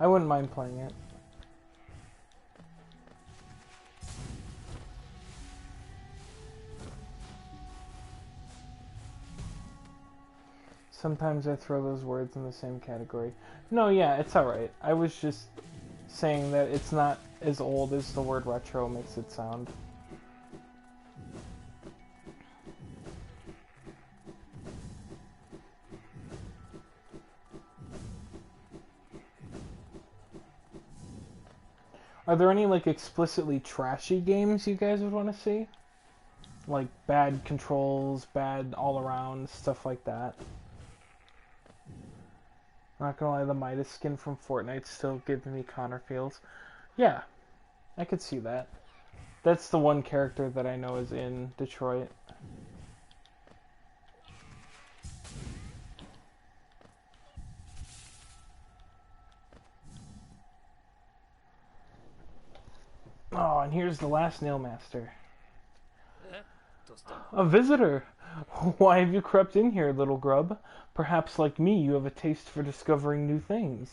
I wouldn't mind playing it. Sometimes I throw those words in the same category. No, yeah, it's alright. I was just saying that it's not as old as the word retro makes it sound. Are there any, like, explicitly trashy games you guys would want to see? Like, bad controls, bad all-around, stuff like that. Not gonna lie, the Midas skin from Fortnite's still giving me Connor feels. Yeah, I could see that. That's the one character that I know is in Detroit. Oh, and here's the last Nail Master. A visitor! Why have you crept in here, little grub? Perhaps, like me, you have a taste for discovering new things.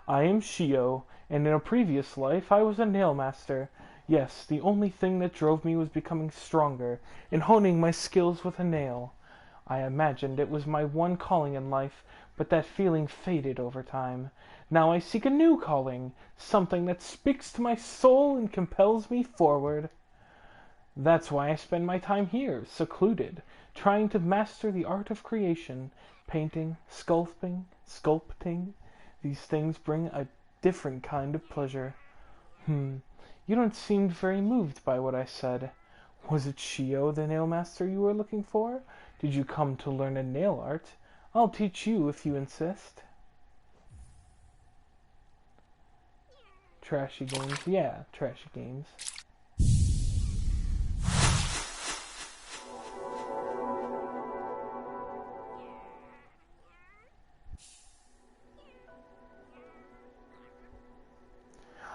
I am Shio, and in a previous life I was a nail master. Yes, the only thing that drove me was becoming stronger, and honing my skills with a nail. I imagined it was my one calling in life, but that feeling faded over time. Now I seek a new calling, something that speaks to my soul and compels me forward. That's why I spend my time here, secluded, trying to master the art of creation, painting, sculpting. These things bring a different kind of pleasure. You don't seem very moved by what I said. Was it Shio, the nail master, you were looking for? Did you come to learn a nail art? I'll teach you if you insist. Trashy games. Yeah, trashy games.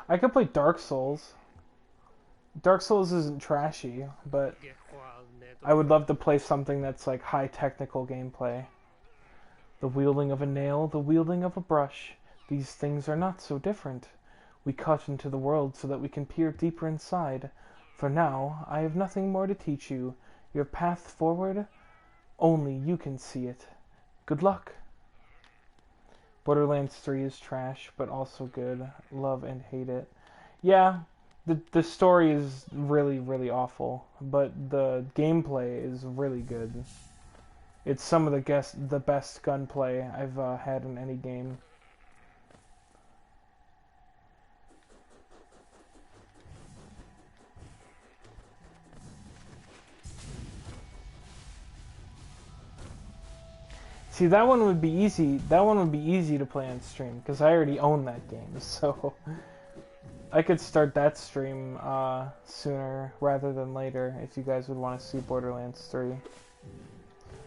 I could play Dark Souls. Dark Souls isn't trashy, but I would love to play something that's like high technical gameplay. The wielding of a nail, the wielding of a brush. These things are not so different. We cut into the world so that we can peer deeper inside. For now, I have nothing more to teach you. Your path forward, only you can see it. Good luck. Borderlands 3 is trash, but also good. Love and hate it. Yeah, the story is really, really awful, but the gameplay is really good. It's some of the best gunplay I've had in any game. See, that one would be easy. That one would be easy to play on stream because I already own that game, so I could start that stream sooner rather than later if you guys would want to see Borderlands 3.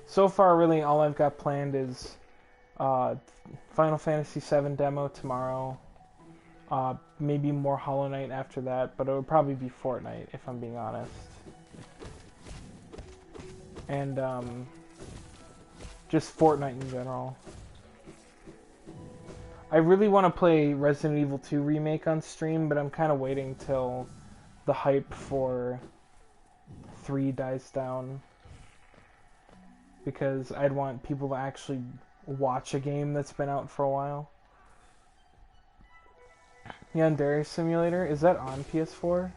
So far, really, all I've got planned is Final Fantasy VII demo tomorrow. Maybe more Hollow Knight after that, but it would probably be Fortnite if I'm being honest. And just Fortnite in general. I really want to play Resident Evil 2 Remake on stream, but I'm kind of waiting till the hype for 3 dies down. Because I'd want people to actually watch a game that's been out for a while. Yandere Simulator, is that on PS4?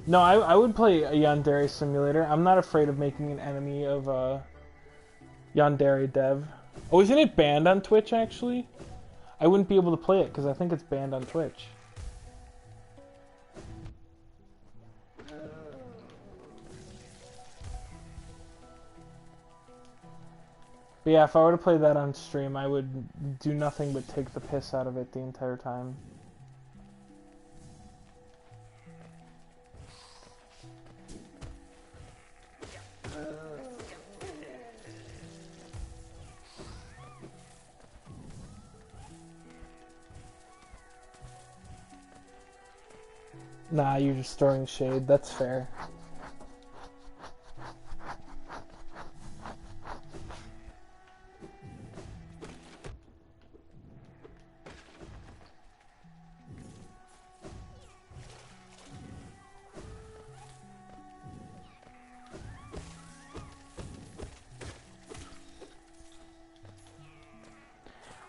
No, I would play a Yandere Simulator. I'm not afraid of making an enemy of a Yandere dev. Oh, isn't it banned on Twitch, actually? I wouldn't be able to play it, because I think it's banned on Twitch. But yeah, if I were to play that on stream, I would do nothing but take the piss out of it the entire time. Nah, you're just throwing shade. That's fair.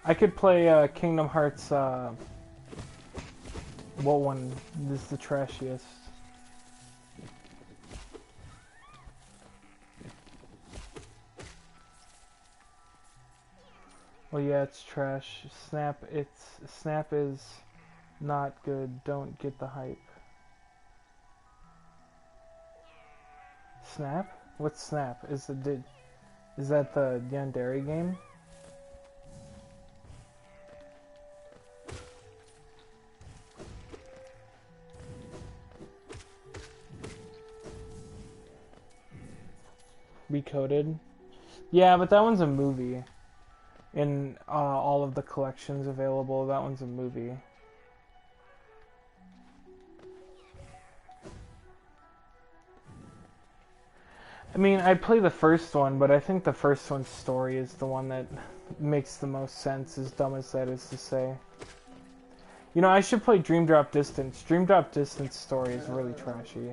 I could play Kingdom Hearts, what one is the trashiest? Well, yeah, it's trash. Snap is not good. Don't get the hype. Snap? What's Snap? Is that the Yandere game? Recoded? Yeah, but that one's a movie. In all of the collections available, that one's a movie. I mean, I'd play the first one, but I think the first one's story is the one that makes the most sense, as dumb as that is to say. You know, I should play Dream Drop Distance. Dream Drop Distance story is really trashy.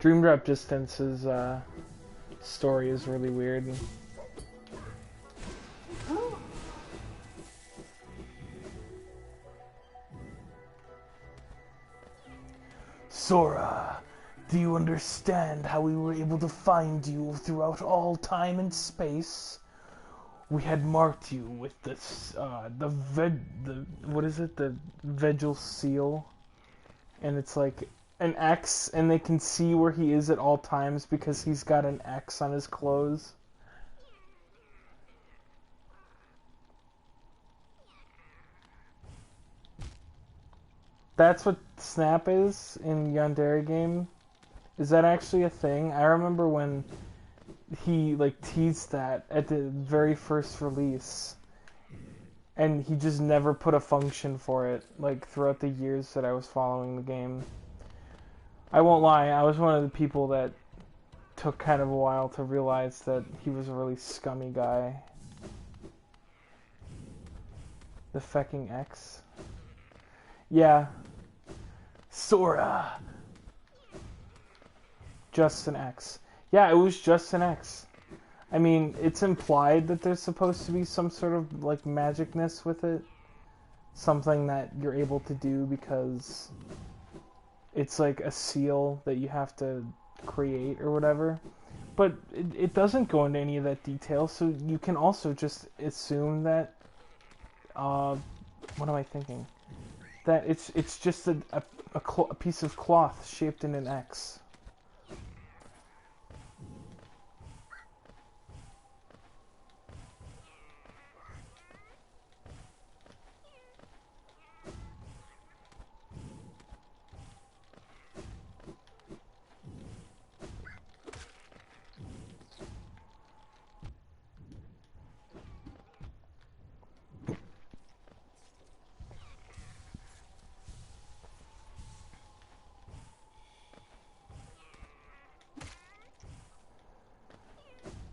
Dream Drop Distance's story is really weird. Sora, do you understand how we were able to find you throughout all time and space? We had marked you with this, what is it? The Vegil seal. And it's like an X, and they can see where he is at all times because he's got an X on his clothes. That's what Snap is in Yandere game. Is that actually a thing? I remember when he like teased that at the very first release, and he just never put a function for it like throughout the years that I was following the game. I won't lie, I was one of the people that took kind of a while to realize that he was a really scummy guy. The fecking X. Yeah. Sora! Just an X. Yeah, it was just an X. I mean, it's implied that there's supposed to be some sort of, like, magicness with it. Something that you're able to do because it's like a seal that you have to create or whatever. But it doesn't go into any of that detail, so you can also just assume that, what am I thinking? That it's just a piece of cloth shaped in an X.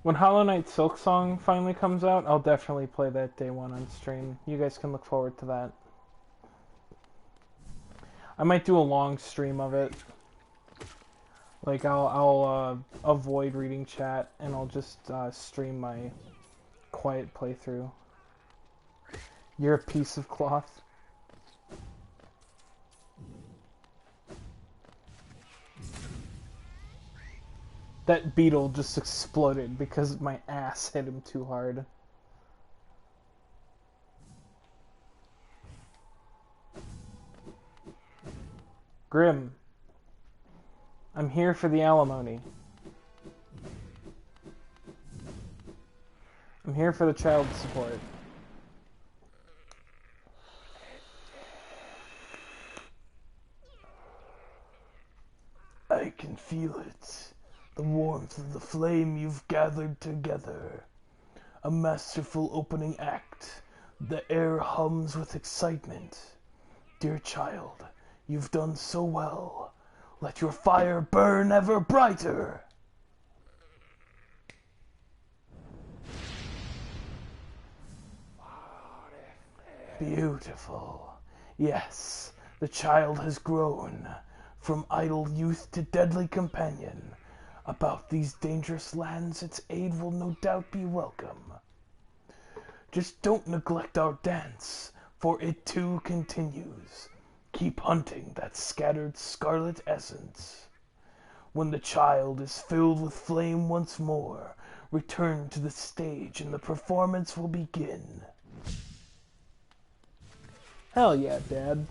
When Hollow Knight Silk Song finally comes out, I'll definitely play that day one on stream. You guys can look forward to that. I might do a long stream of it. Like, I'll avoid reading chat, and I'll just stream my quiet playthrough. You're a piece of cloth. That beetle just exploded because my ass hit him too hard. Grimm, I'm here for the alimony. I'm here for the child support. I can feel it. The warmth of the flame you've gathered together. A masterful opening act. The air hums with excitement. Dear child, you've done so well. Let your fire burn ever brighter. Beautiful. Yes, the child has grown. From idle youth to deadly companion. About these dangerous lands, its aid will no doubt be welcome. Just don't neglect our dance, for it too continues. Keep hunting that scattered scarlet essence. When the child is filled with flame once more, return to the stage and the performance will begin. Hell yeah, Dad.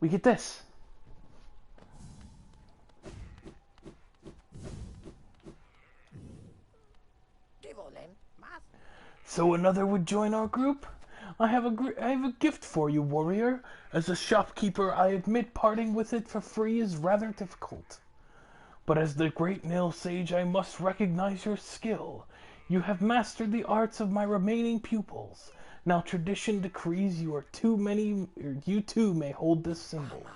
We get this. So another would join our group? I have a gift for you, warrior. As a shopkeeper, I admit parting with it for free is rather difficult. But as the great nail sage, I must recognize your skill. You have mastered the arts of my remaining pupils. Now tradition decrees you too may hold this symbol.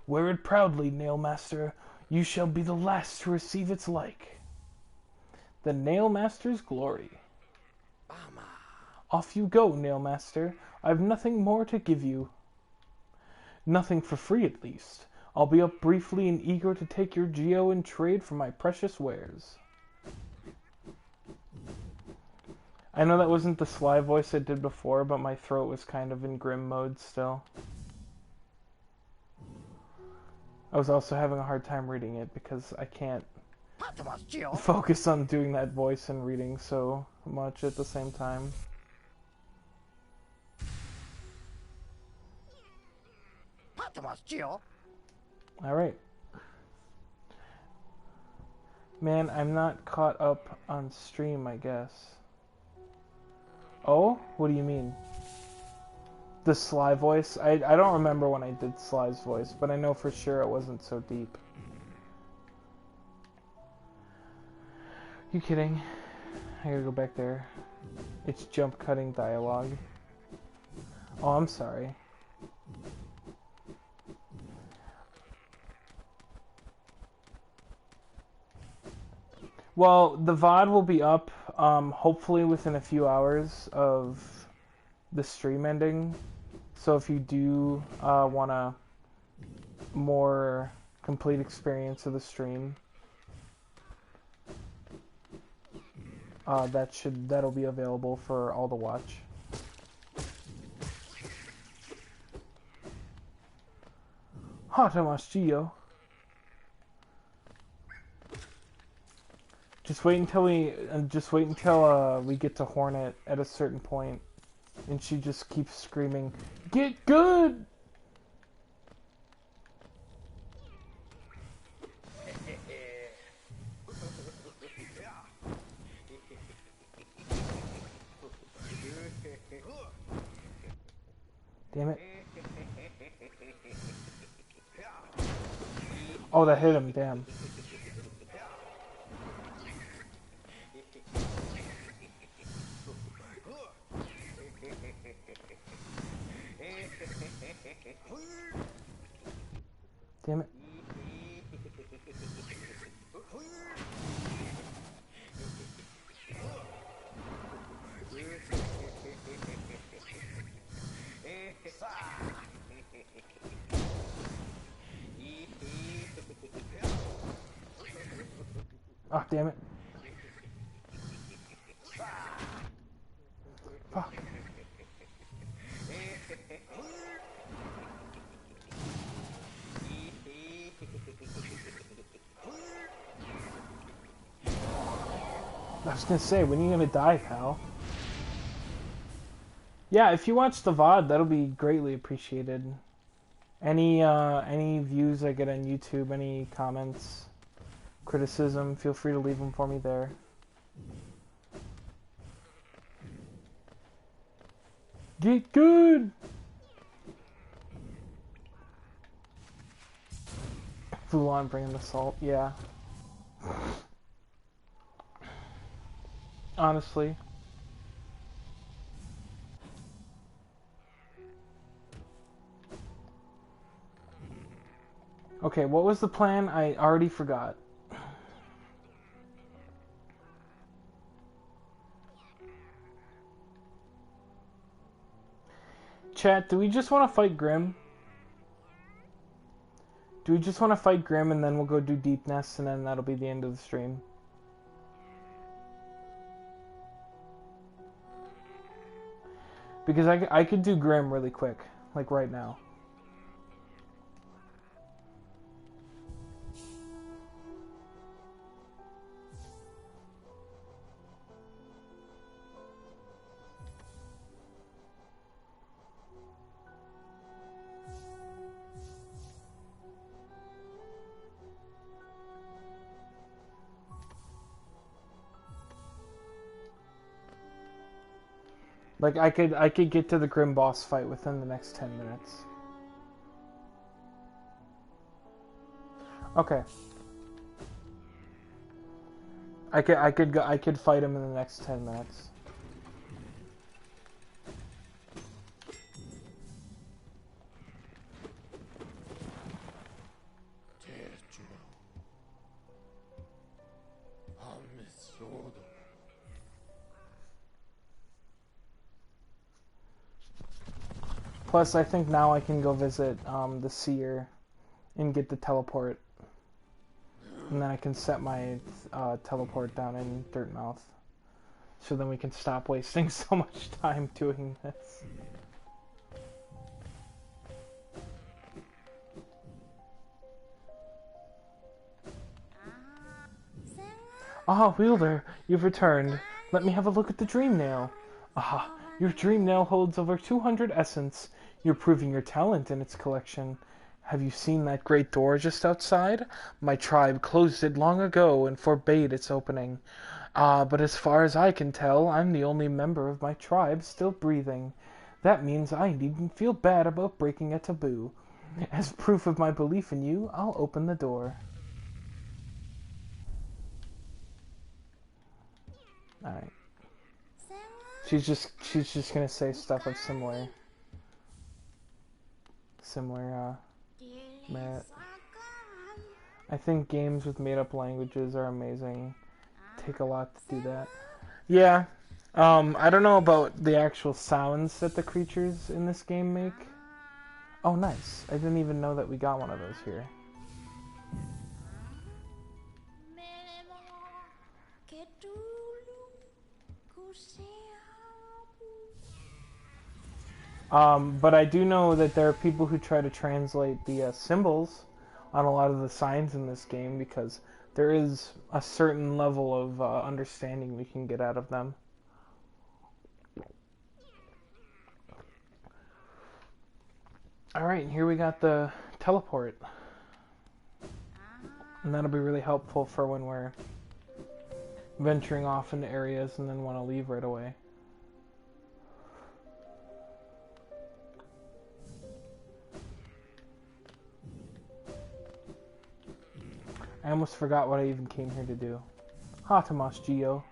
Wear it proudly, Nailmaster. You shall be the last to receive its like. The Nailmaster's glory. Off you go, Nailmaster. I've nothing more to give you. Nothing for free, at least. I'll be up briefly and eager to take your geo in trade for my precious wares. I know that wasn't the Sly voice I did before, but my throat was kind of in Grimm mode still. I was also having a hard time reading it because I can't focus on doing that voice and reading so much at the same time. Alright. Man, I'm not caught up on stream, I guess. Oh? What do you mean? The Sly voice? I don't remember when I did Sly's voice, but I know for sure it wasn't so deep. You kidding? I gotta go back there. It's jump cutting dialogue. Oh, I'm sorry. Well, the VOD will be up, hopefully within a few hours of the stream ending. So if you do want a more complete experience of the stream, that'll be available for all to watch. Hatamas Geo. Just wait until we get to Hornet at a certain point, and she just keeps screaming, "Get good!" Damn it! Oh, that hit him. Damn. Oh, damn it. Fuck. I was gonna say, when are you gonna die, pal? Yeah, if you watch the VOD, that'll be greatly appreciated. Any views I get on YouTube, any comments, criticism, feel free to leave them for me there. Get good! Full-on bringing the salt, yeah. Honestly. Okay, what was the plan? I already forgot. Chat, do we just want to fight Grimm? Do we just want to fight Grimm and then we'll go do Deep Nest and then that'll be the end of the stream? Because I could do Grimm really quick, like right now. Like I could get to the Grimm boss fight within the next 10 minutes. Okay. I could fight him in the next 10 minutes. Plus, I think now I can go visit the seer and get the teleport. And then I can set my teleport down in Dirtmouth. So then we can stop wasting so much time doing this. Ah, Wielder, you've returned. Let me have a look at the dream nail. Ah, your dream nail holds over 200 essence. You're proving your talent in its collection. Have you seen that great door just outside? My tribe closed it long ago and forbade its opening. Ah, but as far as I can tell, I'm the only member of my tribe still breathing. That means I needn't feel bad about breaking a taboo. As proof of my belief in you, I'll open the door. Alright. She's just gonna say stuff of similar merit. I think games with made up languages are amazing. Take a lot to do that. Yeah. I don't know about the actual sounds that the creatures in this game make. Oh, nice. I didn't even know that we got one of those here. But I do know that there are people who try to translate the symbols on a lot of the signs in this game because there is a certain level of understanding we can get out of them. Alright, here we got the teleport. And that'll be really helpful for when we're venturing off into areas and then want to leave right away. I almost forgot what I even came here to do. Ha, Tomas Geo.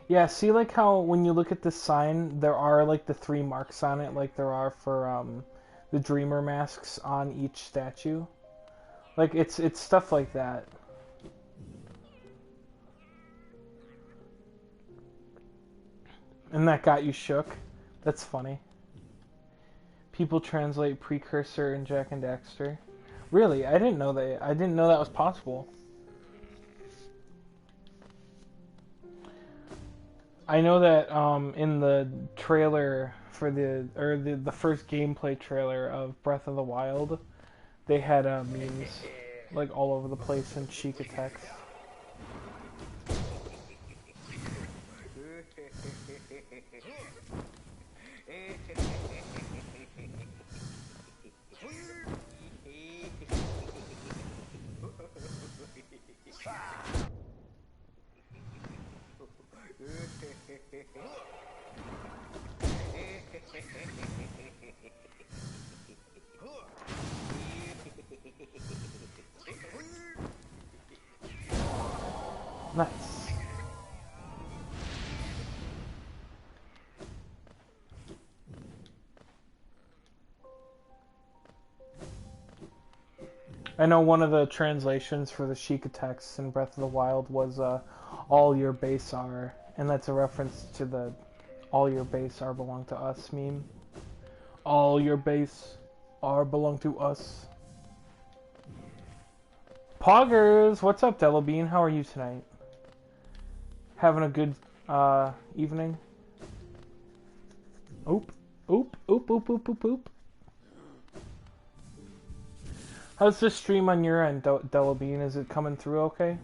Yeah, see like how when you look at this sign, there are like the 3 marks on it, like there are for the Dreamer masks on each statue. Like it's stuff like that. And that got you shook. That's funny. People translate precursor in Jack and Daxter. Really? I didn't know that. I didn't know that was possible. I know that in the trailer for the first gameplay trailer of Breath of the Wild, they had memes like all over the place in Chica text. Nice. I know one of the translations for the Sheikah text in Breath of the Wild was all your base are, and that's a reference to the all your base are belong to us meme. All your base are belong to us. Poggers! What's up, Delabean? How are you tonight? Having a good evening? Oop. Oop. Oop, oop, oop, oop, oop. How's the stream on your end, Delabean? Is it coming through okay?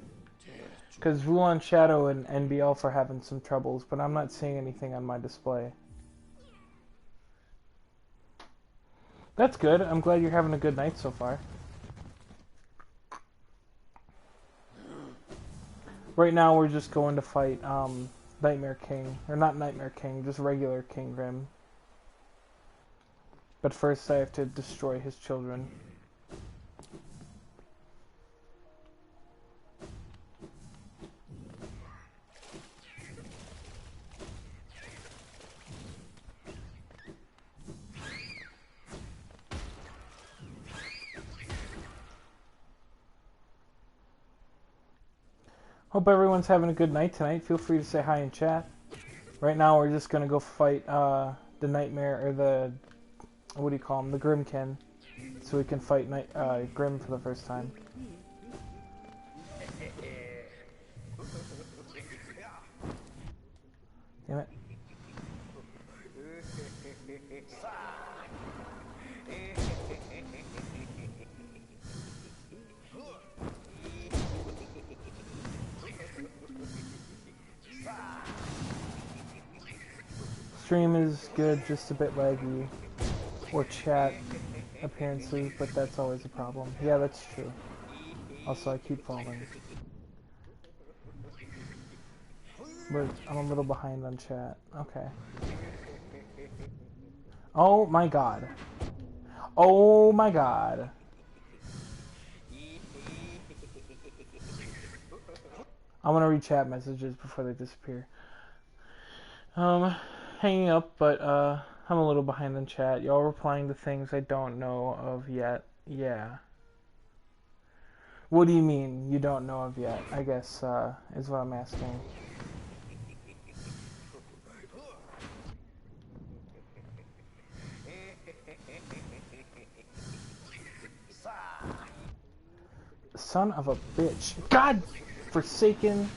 Because Vulan Shadow and NBL are having some troubles, but I'm not seeing anything on my display. That's good. I'm glad you're having a good night so far. Right now we're just going to fight Nightmare King. Or not Nightmare King, just regular King Grimm. But first I have to destroy his children. Hope everyone's having a good night tonight. Feel free to say hi in chat. Right now we're just gonna go fight the Nightmare, or the, what do you call him, the Grimmkin. So we can fight Grimm for the first time. Damn it. Stream is good, just a bit laggy. Or chat appearances, but that's always a problem. Yeah, that's true. Also, I keep falling. But I'm a little behind on chat. Okay. Oh my god. Oh my god. I'm gonna read chat messages before they disappear. Hanging up, but I'm a little behind on chat. Y'all replying to things I don't know of yet. Yeah. What do you mean you don't know of yet? I guess is what I'm asking. Son of a bitch. God forsaken.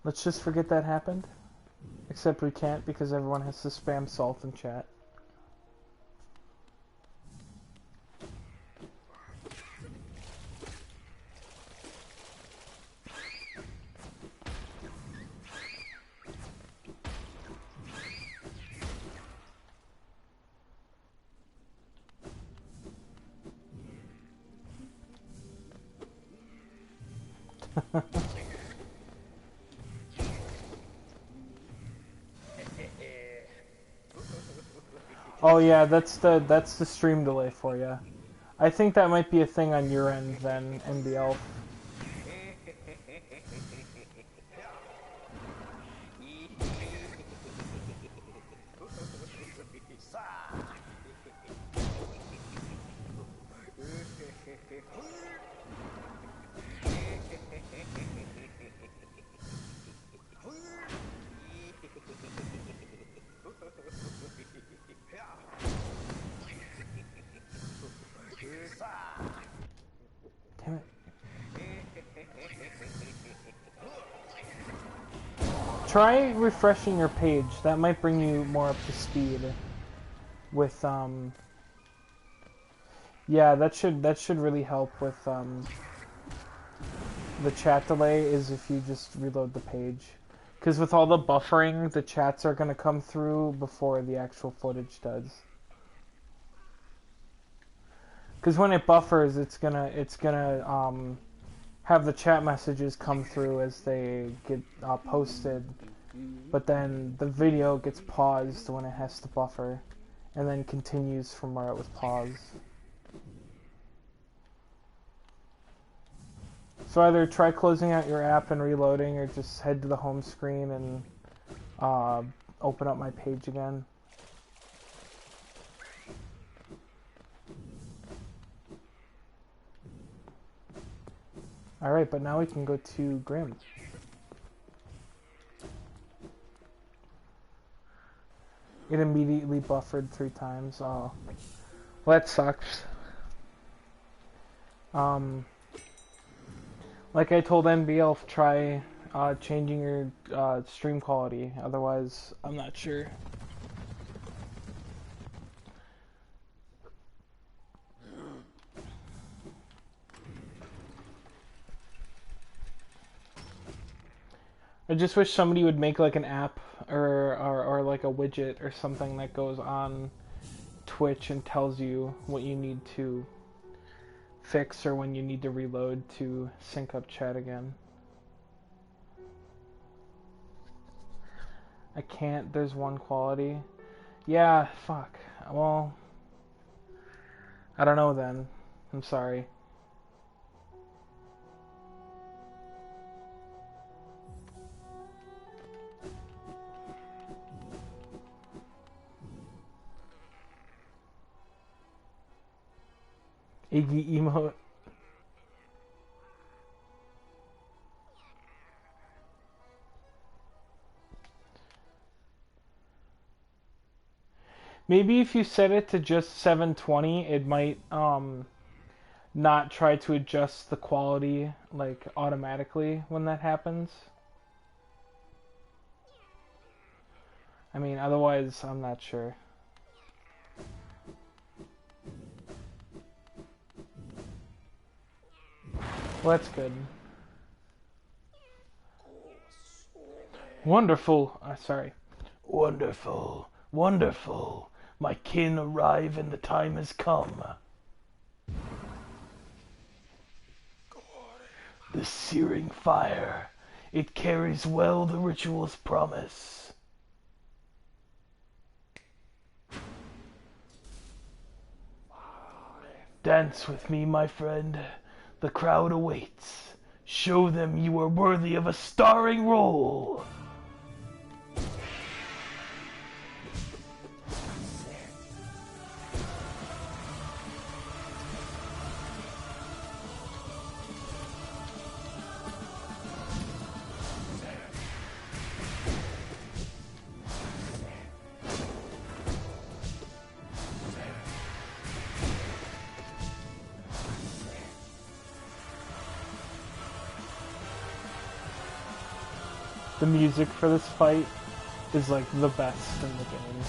Let's just forget that happened. Except we can't because everyone has to spam salt in chat. Oh yeah, that's the stream delay for you. I think that might be a thing on your end then, NBL. Try refreshing your page. That might bring you more up to speed with yeah, that should really help with the chat delay is if you just reload the page. Because with all the buffering, the chats are going to come through before the actual footage does. Because when it buffers, it's gonna have the chat messages come through as they get posted, but then the video gets paused when it has to buffer, and then continues from where it was paused. So either try closing out your app and reloading, or just head to the home screen and open up my page again. Alright, but now we can go to Grimm. It immediately buffered 3 times. Oh. Well, that sucks. Like I told NBL, try changing your stream quality. Otherwise, I'm not sure. I just wish somebody would make like an app or like a widget or something that goes on Twitch and tells you what you need to fix or when you need to reload to sync up chat again. I can't, there's one quality. Yeah, fuck. Well, I don't know then. I'm sorry. Iggy emote. Maybe if you set it to just 720, it might not try to adjust the quality like automatically when that happens. I mean, otherwise, I'm not sure. Well, that's good. Wonderful. Sorry. Wonderful. Wonderful. My kin arrive and the time has come. The searing fire. It carries well the ritual's promise. Dance with me, my friend. The crowd awaits. Show them you are worthy of a starring role. The music for this fight is like the best in the game.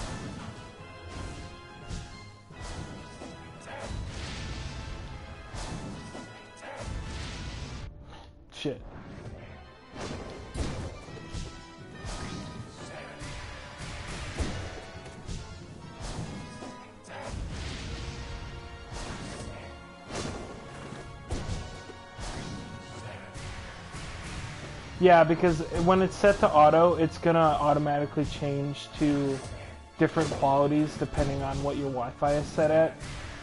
Shit. Yeah, because when it's set to auto, it's gonna automatically change to different qualities depending on what your Wi-Fi is set at.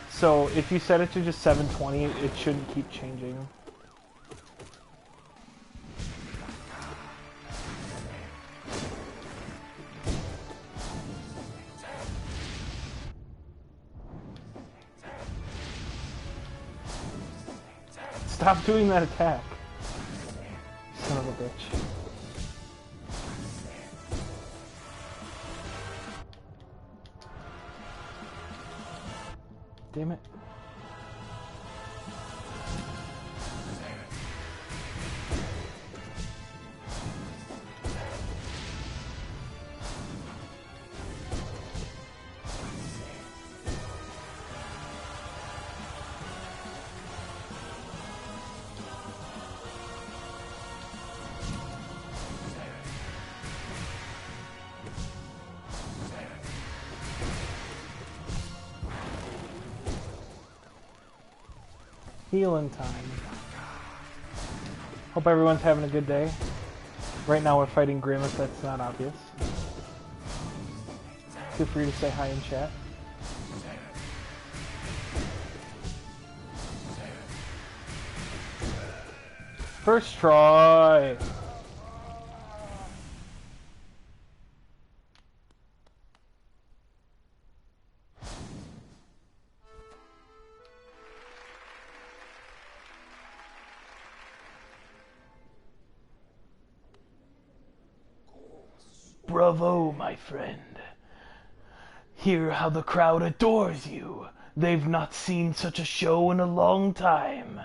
So if you set it to just 720, it shouldn't keep changing. Stop doing that attack. Son of a bitch. Damn it. Healing time. Hope everyone's having a good day. Right now we're fighting Grimm, if that's not obvious. Feel free to say hi in chat. First try! Bravo, my friend. Hear how the crowd adores you. They've not seen such a show in a long time.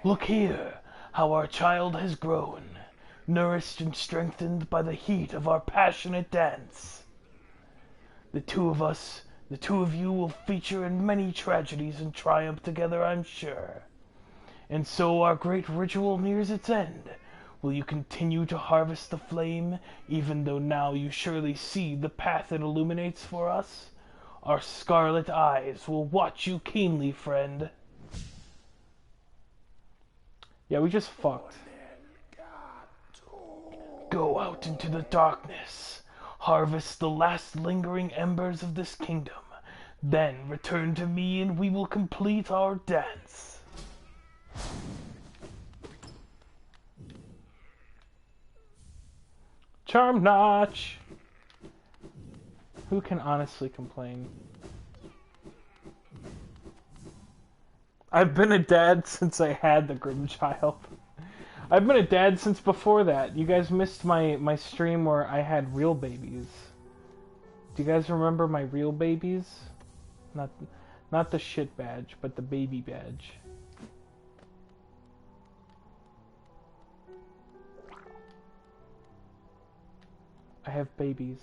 Look here, how our child has grown, nourished and strengthened by the heat of our passionate dance. The two of you will feature in many tragedies and triumph together, I'm sure. And so our great ritual nears its end. Will you continue to harvest the flame, even though now you surely see the path it illuminates for us? Our scarlet eyes will watch you keenly, friend. Yeah, we just fucked. Go out into the darkness. Harvest the last lingering embers of this kingdom. Then return to me and we will complete our dance. Charm notch! Who can honestly complain? I've been a dad since I had the Grimm child. I've been a dad since before that. You guys missed my stream where I had real babies. Do you guys remember my real babies? Not the shit badge, but the baby badge. I have babies.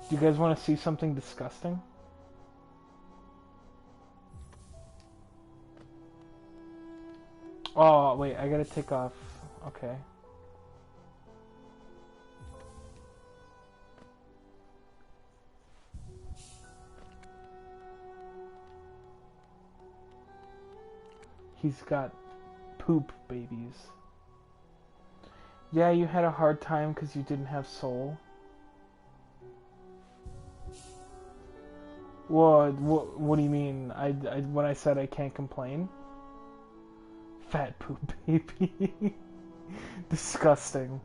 Do you guys want to see something disgusting? Oh, wait, I gotta take off. Okay. He's got poop babies. Yeah, you had a hard time because you didn't have soul. What do you mean? When I said I can't complain? Fat poop baby. Disgusting.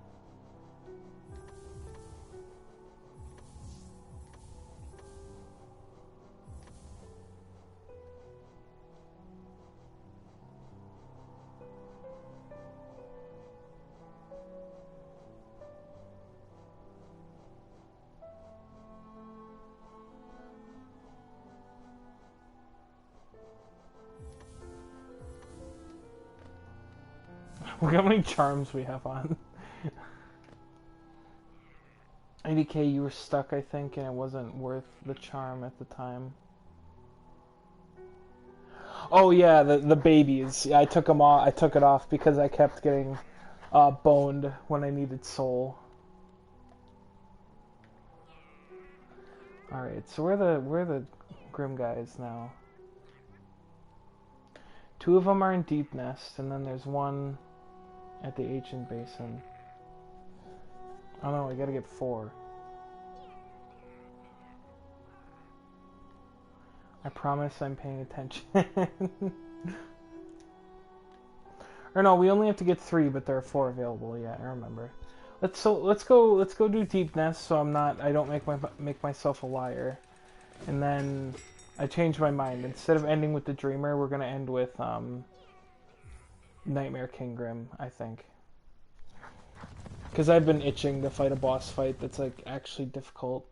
Look how many charms we have on. 80k, you were stuck, I think, and it wasn't worth the charm at the time. Oh yeah, the babies. Yeah, I took them off. I took it off because I kept getting boned when I needed soul. All right, so where are the Grimm guys now? Two of them are in Deep Nest, and then there's one at the Ancient Basin. Oh no, I gotta get 4. I promise I'm paying attention. Or no, we only have to get 3, but there are 4 available. Yeah, I remember. Let's go do Deep Nest so I don't make myself a liar. And then I changed my mind. Instead of ending with the Dreamer, we're gonna end with Nightmare King Grimm, I think. Because I've been itching to fight a boss fight that's like actually difficult.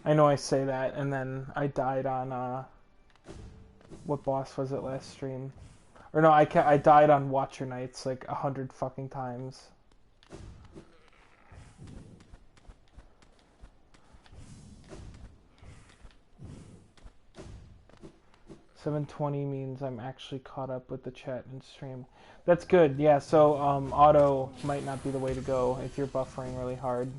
I know I say that, and then I died on, what boss was it last stream? Or no, I died on Watcher Nights like 100 fucking times. 7:20 means I'm actually caught up with the chat and stream. That's good. Yeah, so auto might not be the way to go if you're buffering really hard.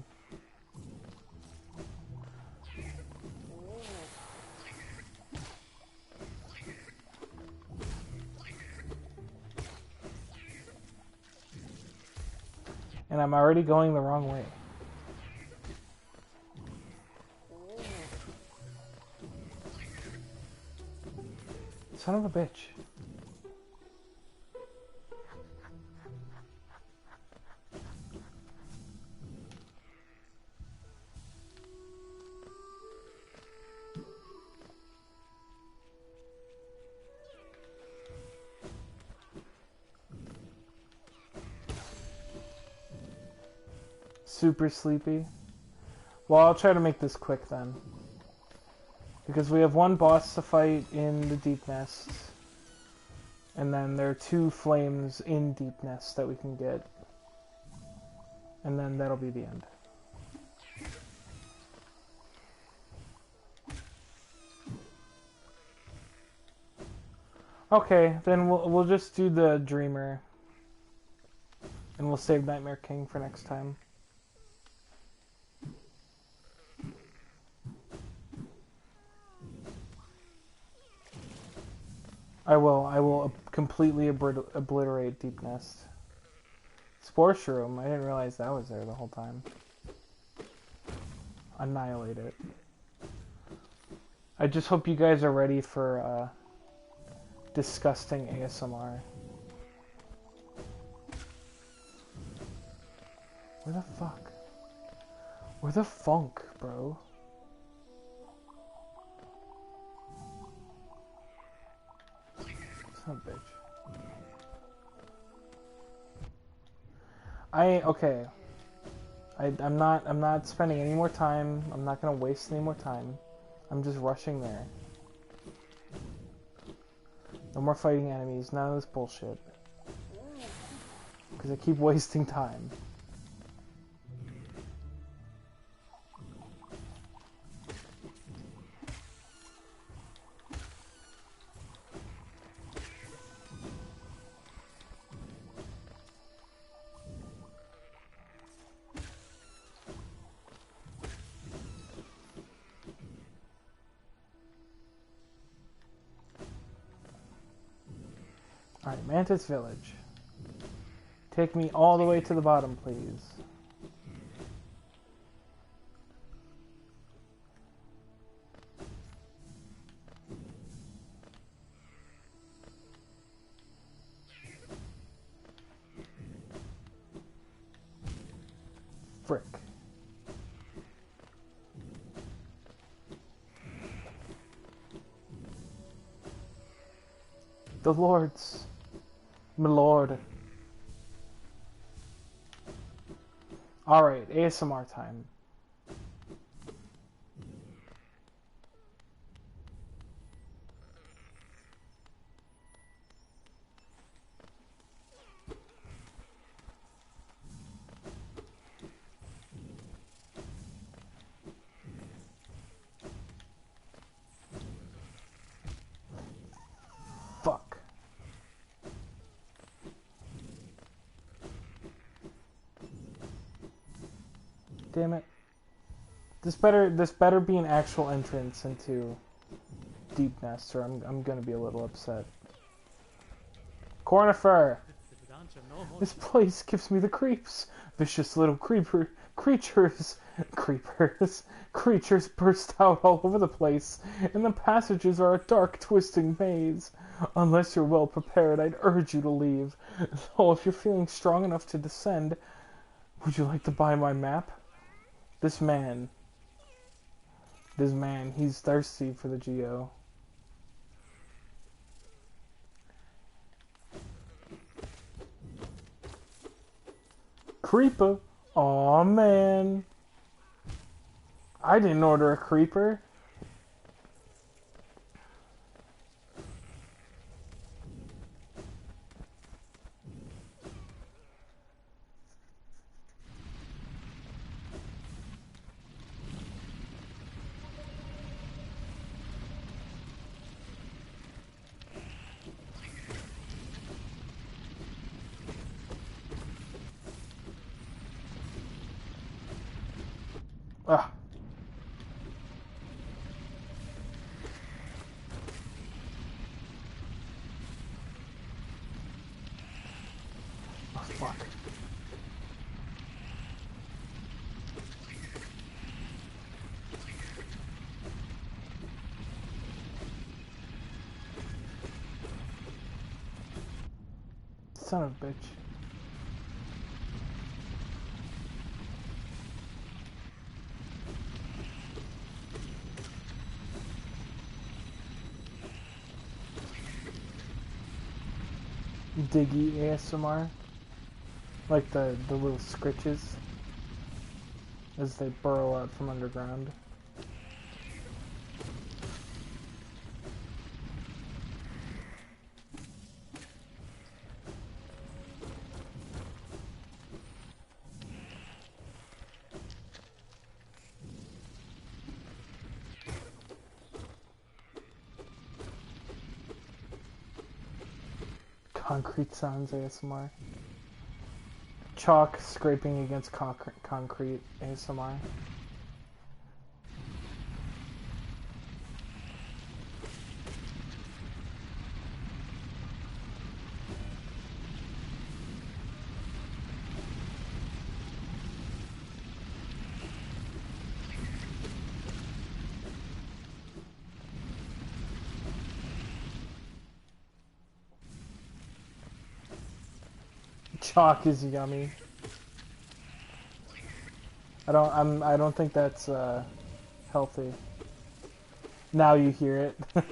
And I'm already going the wrong way. Son of a bitch. Super sleepy. Well, I'll try to make this quick then. Because we have one boss to fight in the Deep Nests. And then there are 2 flames in Deep Nests that we can get. And then that'll be the end. Okay, then we'll just do the Dreamer. And we'll save Nightmare King for next time. I will completely obliterate Deep Nest. Spore Shroom, I didn't realize that was there the whole time. Annihilate it. I just hope you guys are ready for disgusting ASMR. Where the fuck? Where the funk, bro? Son of a bitch. Okay. I'm not spending any more time. I'm not gonna waste any more time. I'm just rushing there. No more fighting enemies, none of this bullshit. Because I keep wasting time. Alright, Mantis Village. Take me all the way to the bottom, please. Frick. The lords. My lord. Alright, ASMR time. Fuck. Damn it. This better be an actual entrance into Deep Nest, or I'm gonna be a little upset. Cornifer! This place gives me the creeps. Vicious little creatures burst out all over the place, and the passages are a dark, twisting maze. Unless you're well prepared, I'd urge you to leave. Though if you're feeling strong enough to descend, would you like to buy my map? This man, he's thirsty for the Geo. Creeper? Aw, man. I didn't order a creeper. Fuck. Son of a bitch. Diggy ASMR. Like the little scritches as they burrow out from underground. Concrete sounds ASMR. Chalk scraping against concrete ASMR. Chalk is yummy. I don't think that's healthy. Now you hear it.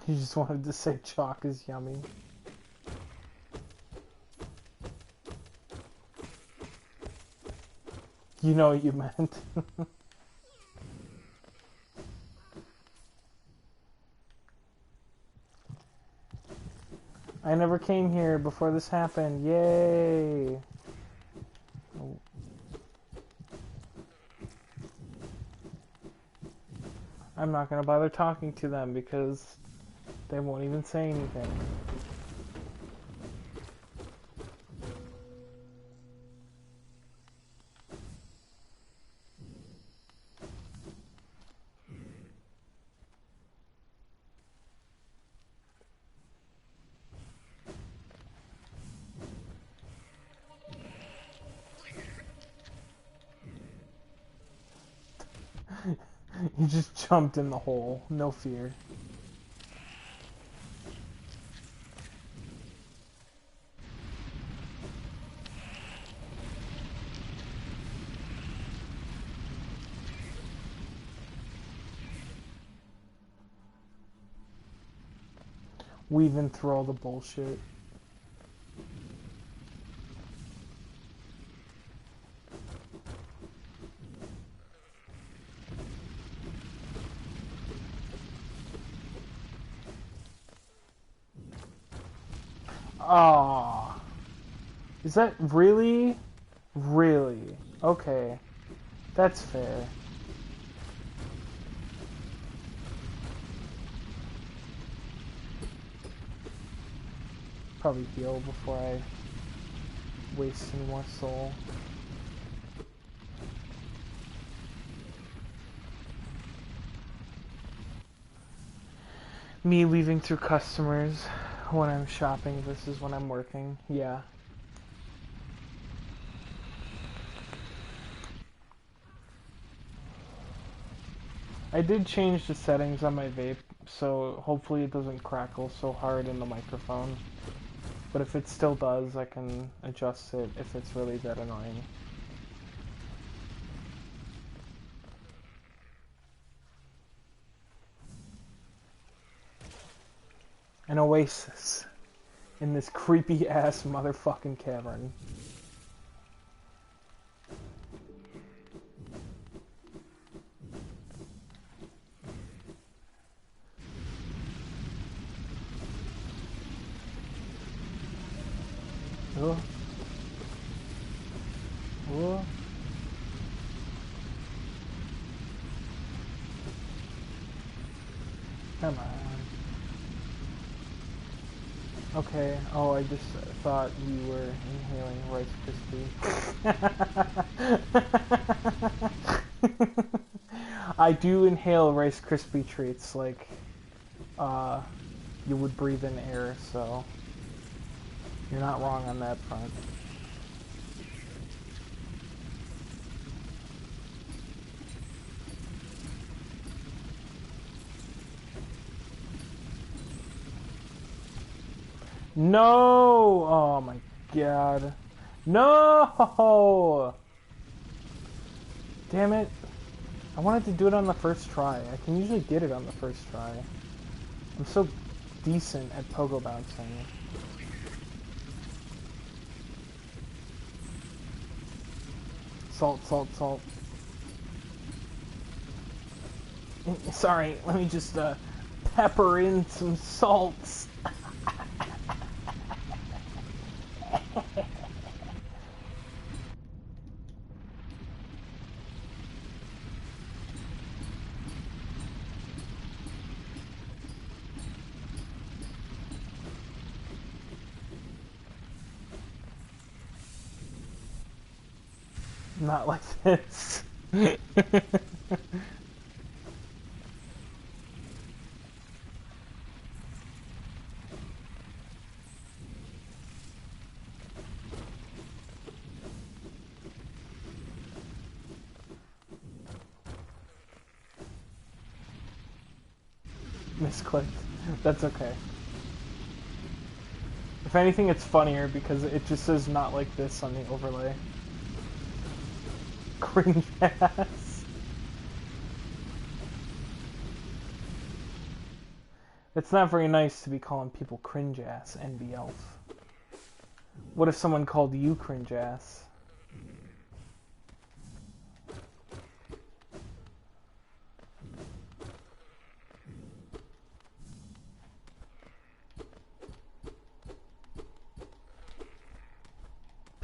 You just wanted to say chalk is yummy. You know what you meant. I never came here before this happened. Yay! Oh. I'm not gonna bother talking to them because they won't even say anything. You just jumped in the hole, no fear. Weaving through all the bullshit. Ah, is that really? Really? Okay, that's fair. Probably heal before I waste any more soul. Me weaving through customers when I'm shopping versus when I'm working. Yeah. I did change the settings on my vape, so hopefully it doesn't crackle so hard in the microphone. But if it still does, I can adjust it if it's really that annoying. An oasis in this creepy ass motherfucking cavern. Oh. Oh. Come on. Okay. Oh, I just thought you were inhaling Rice Krispie. I do inhale Rice Krispie treats like you would breathe in air, so you're not wrong on that front. No! Oh my god. No! Damn it. I wanted to do it on the first try. I can usually get it on the first try. I'm so decent at pogo bouncing. Salt, salt, salt. Sorry, let me just pepper in some salts. Not like this. Misclicked. That's okay. If anything, it's funnier because it just says not like this on the overlay. Cringe ass. It's not very nice to be calling people cringe ass, NB Elf. What if someone called you cringe ass?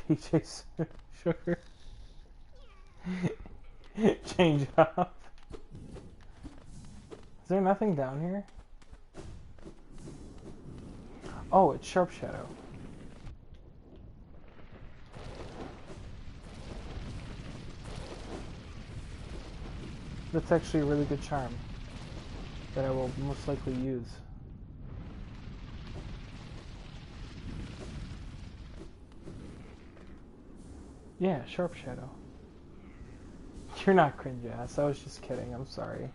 PJ Sugar. Change up. Is there nothing down here? Oh, it's Sharp Shadow. That's actually a really good charm that I will most likely use. Yeah, Sharp Shadow. You're not cringe ass. I was just kidding. I'm sorry.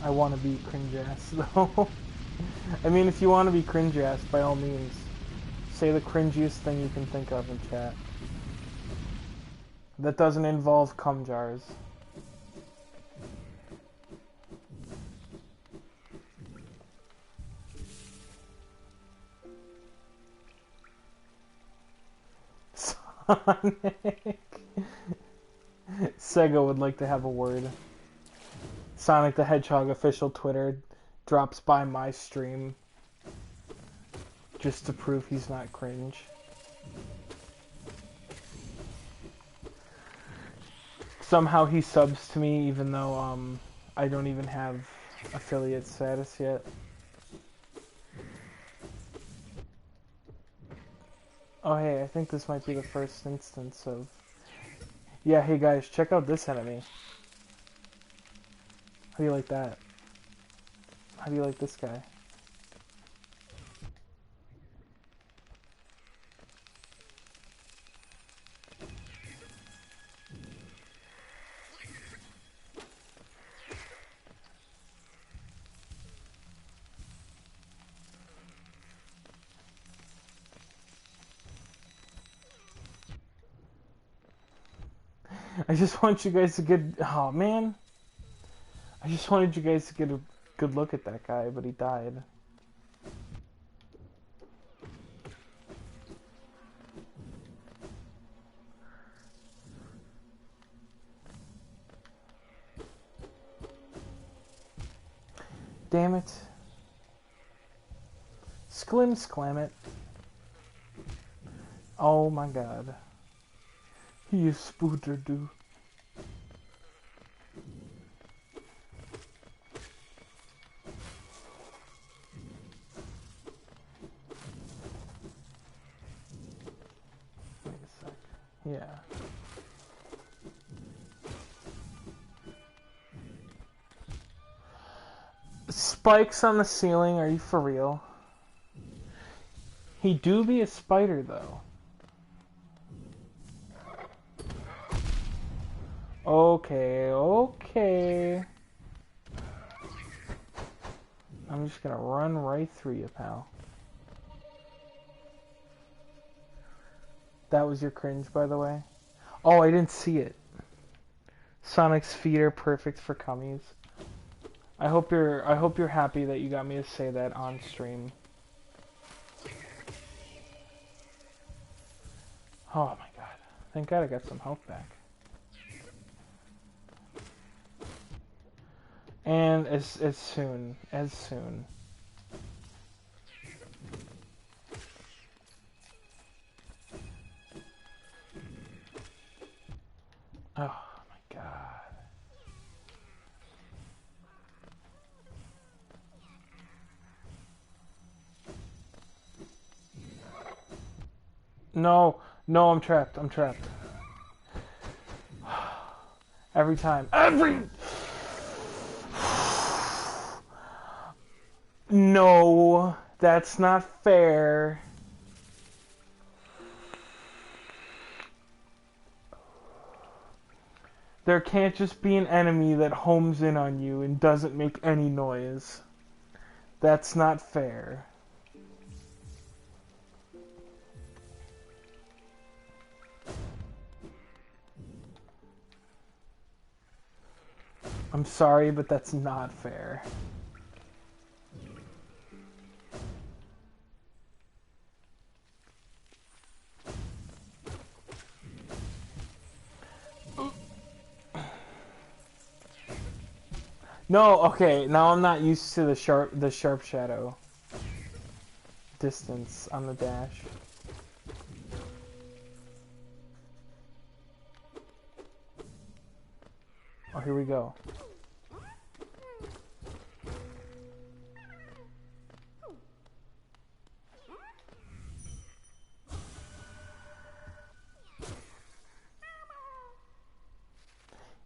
I want to be cringe ass though. I mean, if you want to be cringe ass, by all means, say the cringiest thing you can think of in chat. That doesn't involve cum jars. Sonic. Sega would like to have a word. Sonic the Hedgehog official Twitter drops by my stream just to prove he's not cringe. Somehow he subs to me even though I don't even have affiliate status yet. Oh hey, I think this might be the first instance of... Yeah, hey guys, check out this enemy. How do you like that? How do you like this guy? I just want you guys to get... Oh, man. I just wanted you guys to get a good look at that guy, but he died. Damn it. Sklim it. Oh my god. He is spooter do. Wait a sec. Yeah. Spikes on the ceiling, are you for real? He do be a spider though. Okay, okay. I'm just gonna run right through you, pal. That was your cringe, by the way? Oh, I didn't see it. Sonic's feet are perfect for cummies. I hope you're happy that you got me to say that on stream. Oh my god. Thank god I got some health back. And as soon. Oh my god. No, I'm trapped. Every time. No, that's not fair. There can't just be an enemy that homes in on you and doesn't make any noise. That's not fair. I'm sorry, but that's not fair. No, okay, now I'm not used to the sharp shadow distance on the dash. Oh, here we go.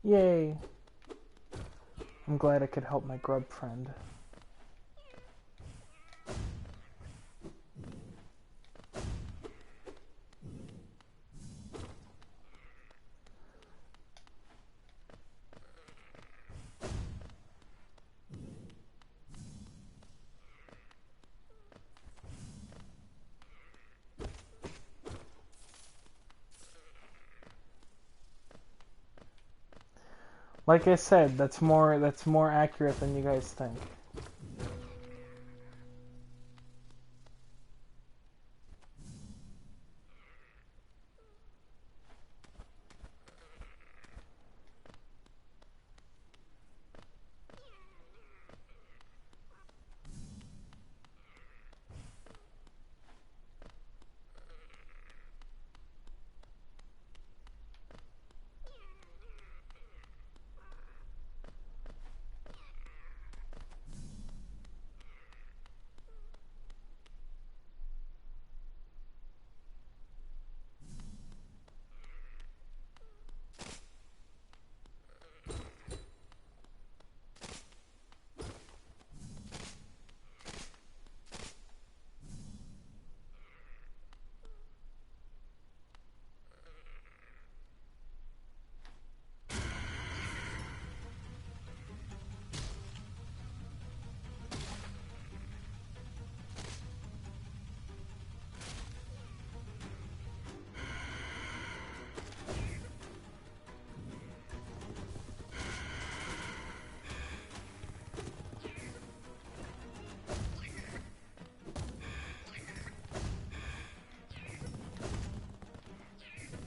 Yay. I'm glad I could help my grub friend. Like I said, that's more accurate than you guys think.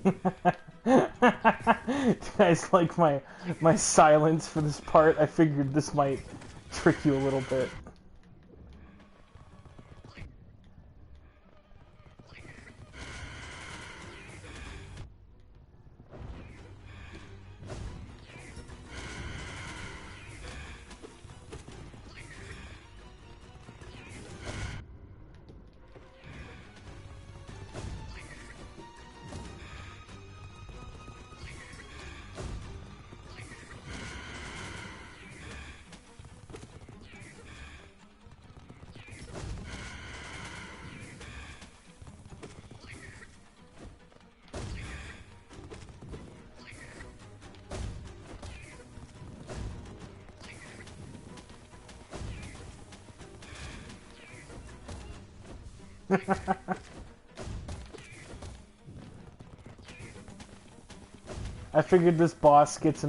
Do you guys like my silence for this part? I figured this might trick you a little bit. I figured this boss gets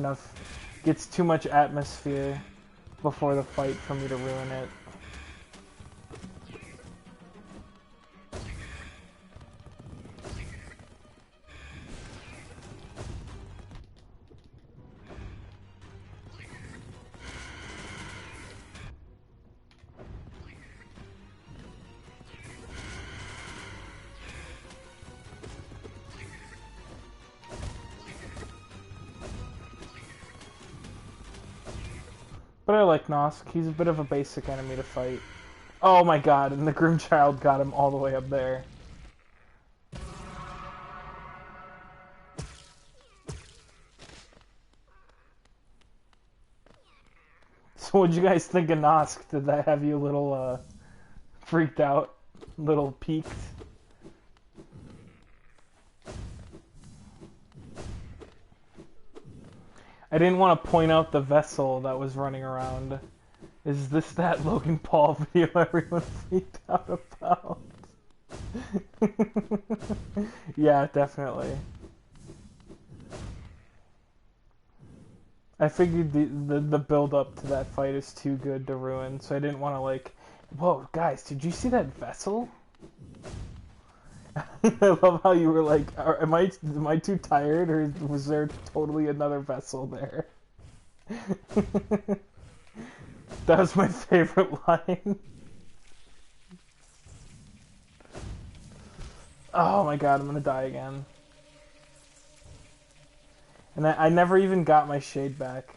too much atmosphere before the fight for me to ruin it. But I like Nosk. He's a bit of a basic enemy to fight. Oh my god, and the Grimm Child got him all the way up there. So what'd you guys think of Nosk? Did that have you a little, freaked out? A little peaked? I didn't want to point out the vessel that was running around. Is this that Logan Paul video everyone freaked out about? Yeah, definitely. I figured the build up to that fight is too good to ruin, so I didn't want to like, whoa, guys, did you see that vessel? I love how you were like, am I too tired, or was there totally another vessel there? That was my favorite line. Oh my god, I'm gonna die again. And I never even got my shade back.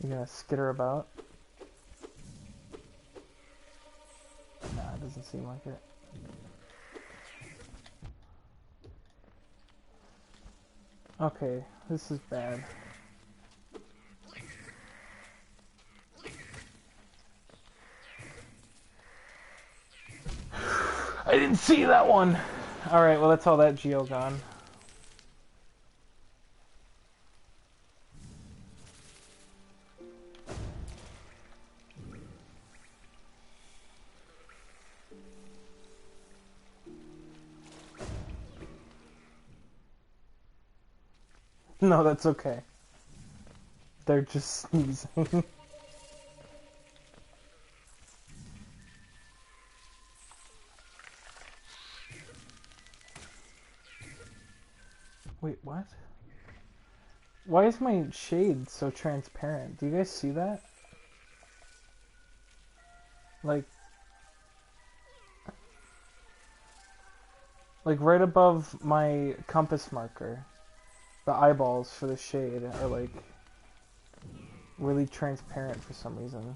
You gonna skitter about? Nah, it doesn't seem like it. Okay, this is bad. I didn't see that one! Alright, well that's all that Geo gone. No, that's okay. They're just sneezing. Wait, what? Why is my shade so transparent? Do you guys see that? Like right above my compass marker, the eyeballs for the shade are like really transparent for some reason.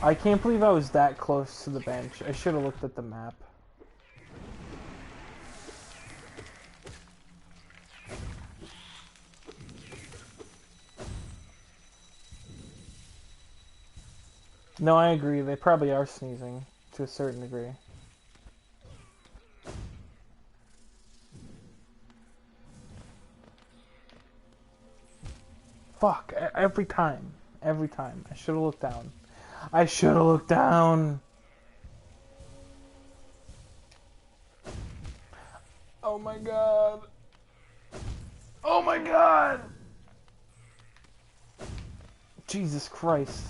I can't believe I was that close to the bench. I should have looked at the map. No, I agree. They probably are sneezing to a certain degree. Fuck, every time. Every time. I should have looked down. I should have looked down. Oh my god. Oh my god. Jesus Christ.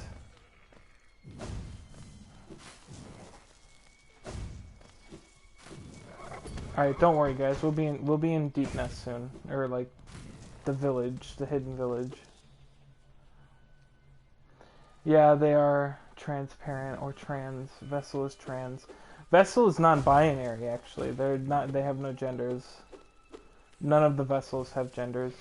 All right, don't worry, guys. We'll be in Deep Nest soon, or like the village, the hidden village. Yeah, they are transparent or trans. Vessel is trans. Vessel is non-binary, actually. They're not. They have no genders. None of the vessels have genders.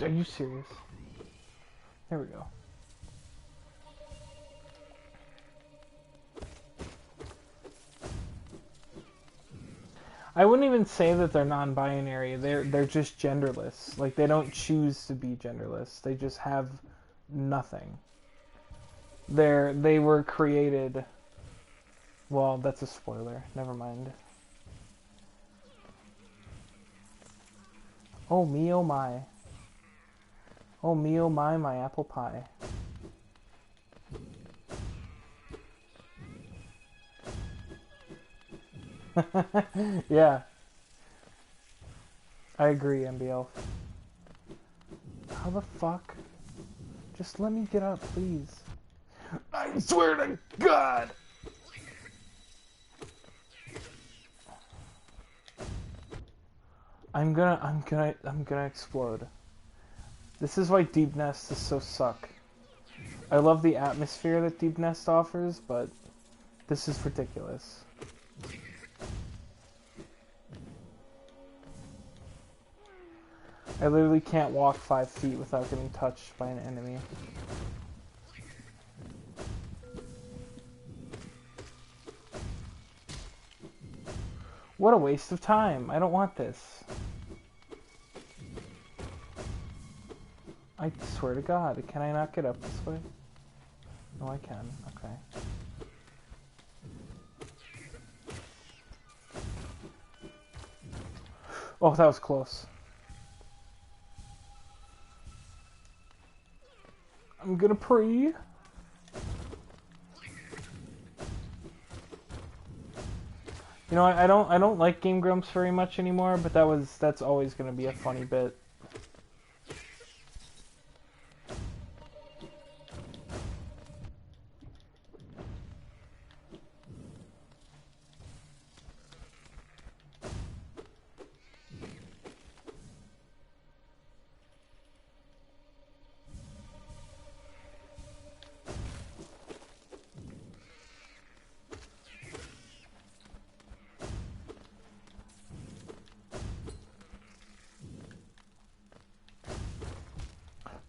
Are you serious? There we go. I wouldn't even say that they're non-binary. They're just genderless. Like they don't choose to be genderless. They just have nothing. They were created. Well, that's a spoiler. Never mind. Oh me, oh my. Oh me, oh my apple pie. Yeah. I agree, MBL. How the fuck? Just let me get up, please. I swear to God! I'm gonna explode. This is why Deep Nest is so suck. I love the atmosphere that Deep Nest offers, but this is ridiculous. I literally can't walk 5 feet without getting touched by an enemy. What a waste of time. I don't want this. I swear to God, can I not get up this way? No, I can. Okay. Oh, that was close. I'm gonna pre. You know, I don't like Game Grumps very much anymore, but that's always gonna be a funny bit.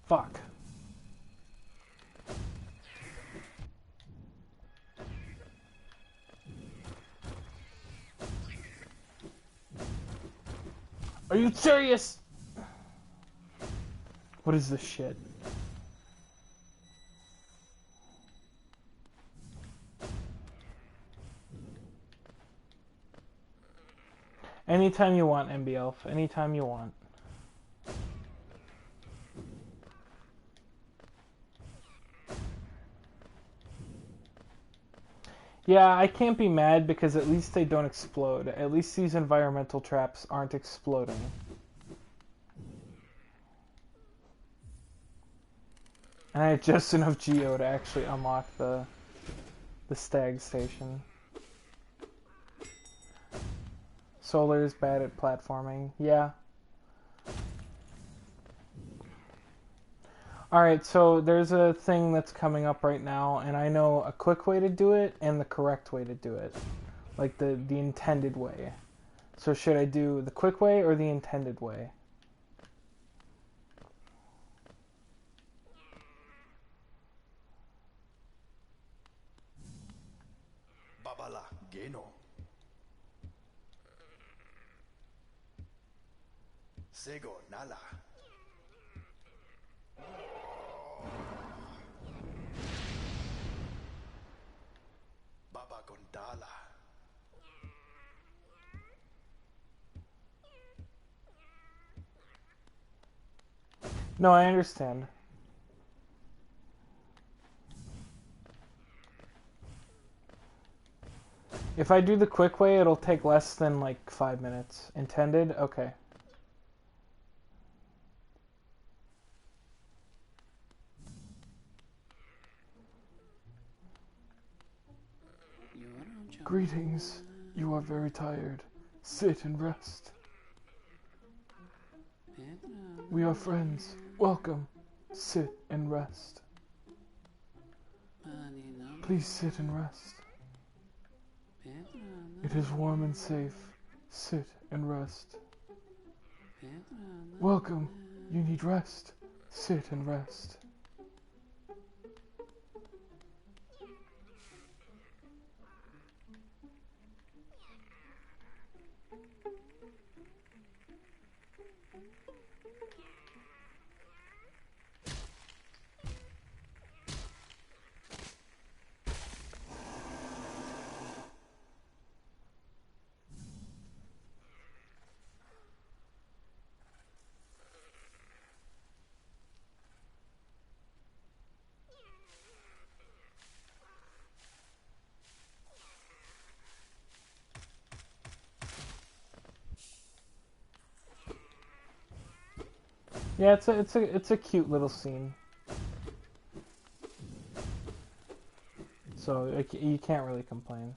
Fuck. Are you serious? What is this shit? Anytime you want, MBL. Anytime you want. Yeah, I can't be mad because at least they don't explode. At least these environmental traps aren't exploding. And I had just enough geo to actually unlock the stag station. Solar is bad at platforming. Yeah. Alright, so there's a thing that's coming up right now, and I know a quick way to do it and the correct way to do it. Like the intended way. So should I do the quick way or the intended way? Babala Geno. Sego Nala. Baba Gondala. No, I understand. If I do the quick way, it'll take less than like 5 minutes. Intended? Okay. Greetings. You are very tired. Sit and rest. We are friends. Welcome. Sit and rest. Please sit and rest. It is warm and safe. Sit and rest. Welcome. You need rest. Sit and rest. Yeah, it's a cute little scene. So you can't really complain.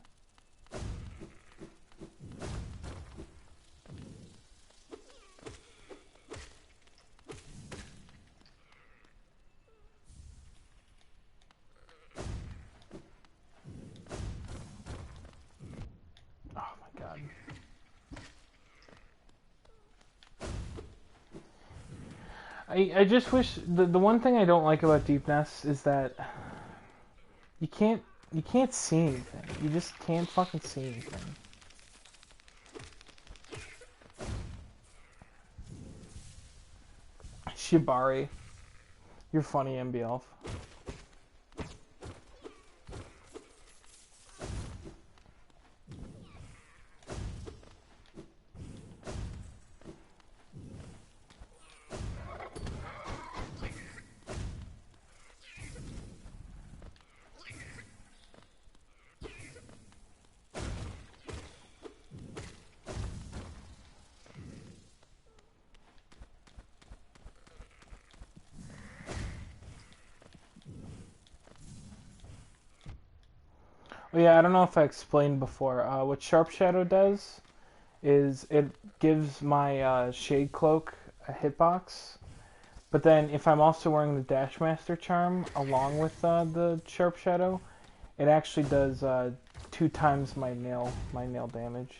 Oh my god. I just wish the one thing I don't like about Deep Nest is that you can't see anything. You just can't fucking see anything. Shibari, you're funny, MB Elf. Oh yeah, I don't know if I explained before. What Sharp Shadow does is it gives my Shade Cloak a hitbox, but then if I'm also wearing the Dashmaster charm along with the Sharp Shadow, it actually does 2 times my nail damage.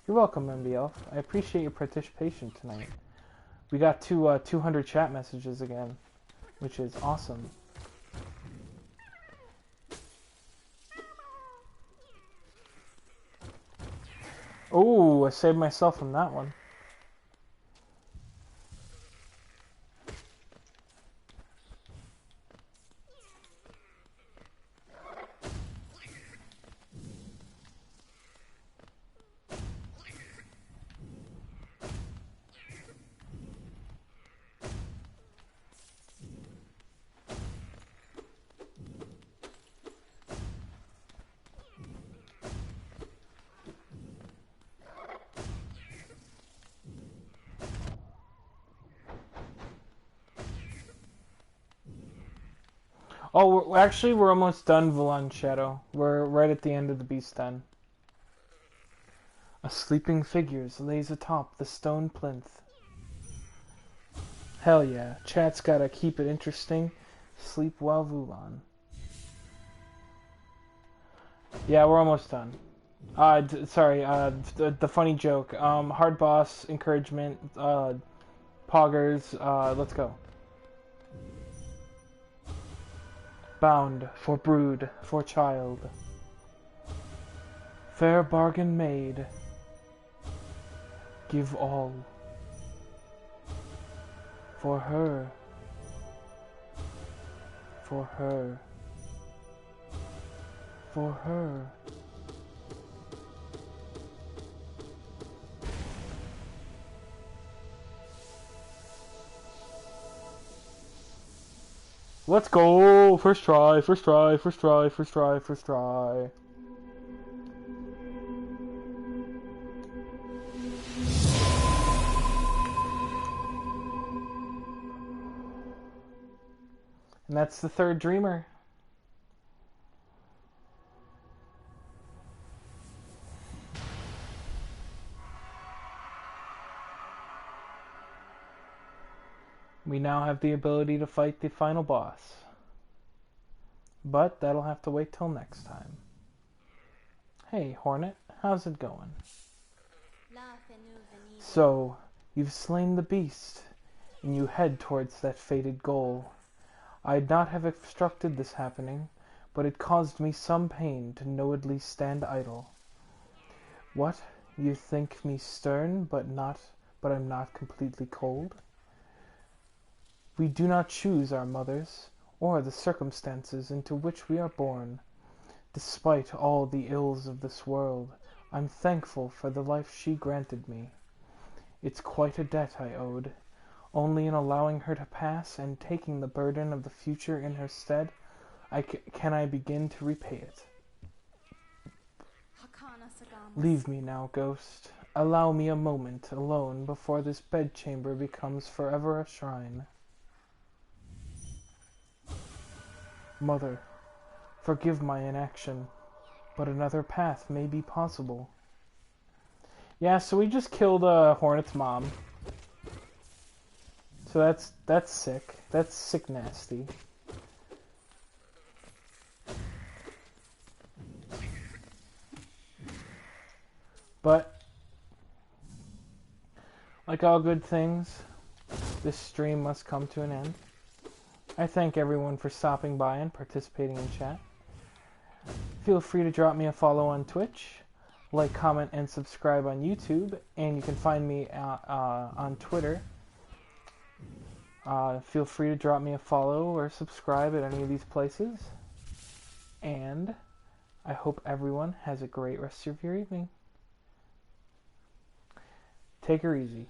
You're welcome, MB Elf. I appreciate your participation tonight. We got to 200 chat messages again, which is awesome. Oh, I saved myself from that one. Oh, actually, we're almost done, Valan Shadow. We're right at the end of the Beast Den. A sleeping figure lays atop the stone plinth. Hell yeah, chat's gotta keep it interesting. Sleep well, Vulan. Yeah, we're almost done. Sorry, the funny joke. Hard boss, encouragement, poggers, let's go. Bound for brood, for child. Fair bargain made. Give all. For her. For her. For her. Let's go! First try, first try, first try, first try, first try. And that's the third dreamer. We now have the ability to fight the final boss. But that'll have to wait till next time. Hey, Hornet, how's it going? So, you've slain the beast, and you head towards that fated goal. I'd not have obstructed this happening, but it caused me some pain to knowingly stand idle. What? You think me stern, but I'm not completely cold? We do not choose our mothers, or the circumstances into which we are born. Despite all the ills of this world, I'm thankful for the life she granted me. It's quite a debt I owed. Only in allowing her to pass and taking the burden of the future in her stead, can I begin to repay it. Leave me now, ghost. Allow me a moment alone before this bedchamber becomes forever a shrine. Mother, forgive my inaction, but another path may be possible. Yeah, so we just killed Hornet's mom. So that's sick. That's sick nasty. But like all good things, this stream must come to an end. I thank everyone for stopping by and participating in chat. Feel free to drop me a follow on Twitch, like, comment, and subscribe on YouTube, and you can find me on Twitter. Feel free to drop me a follow or subscribe at any of these places. And I hope everyone has a great rest of your evening. Take her easy.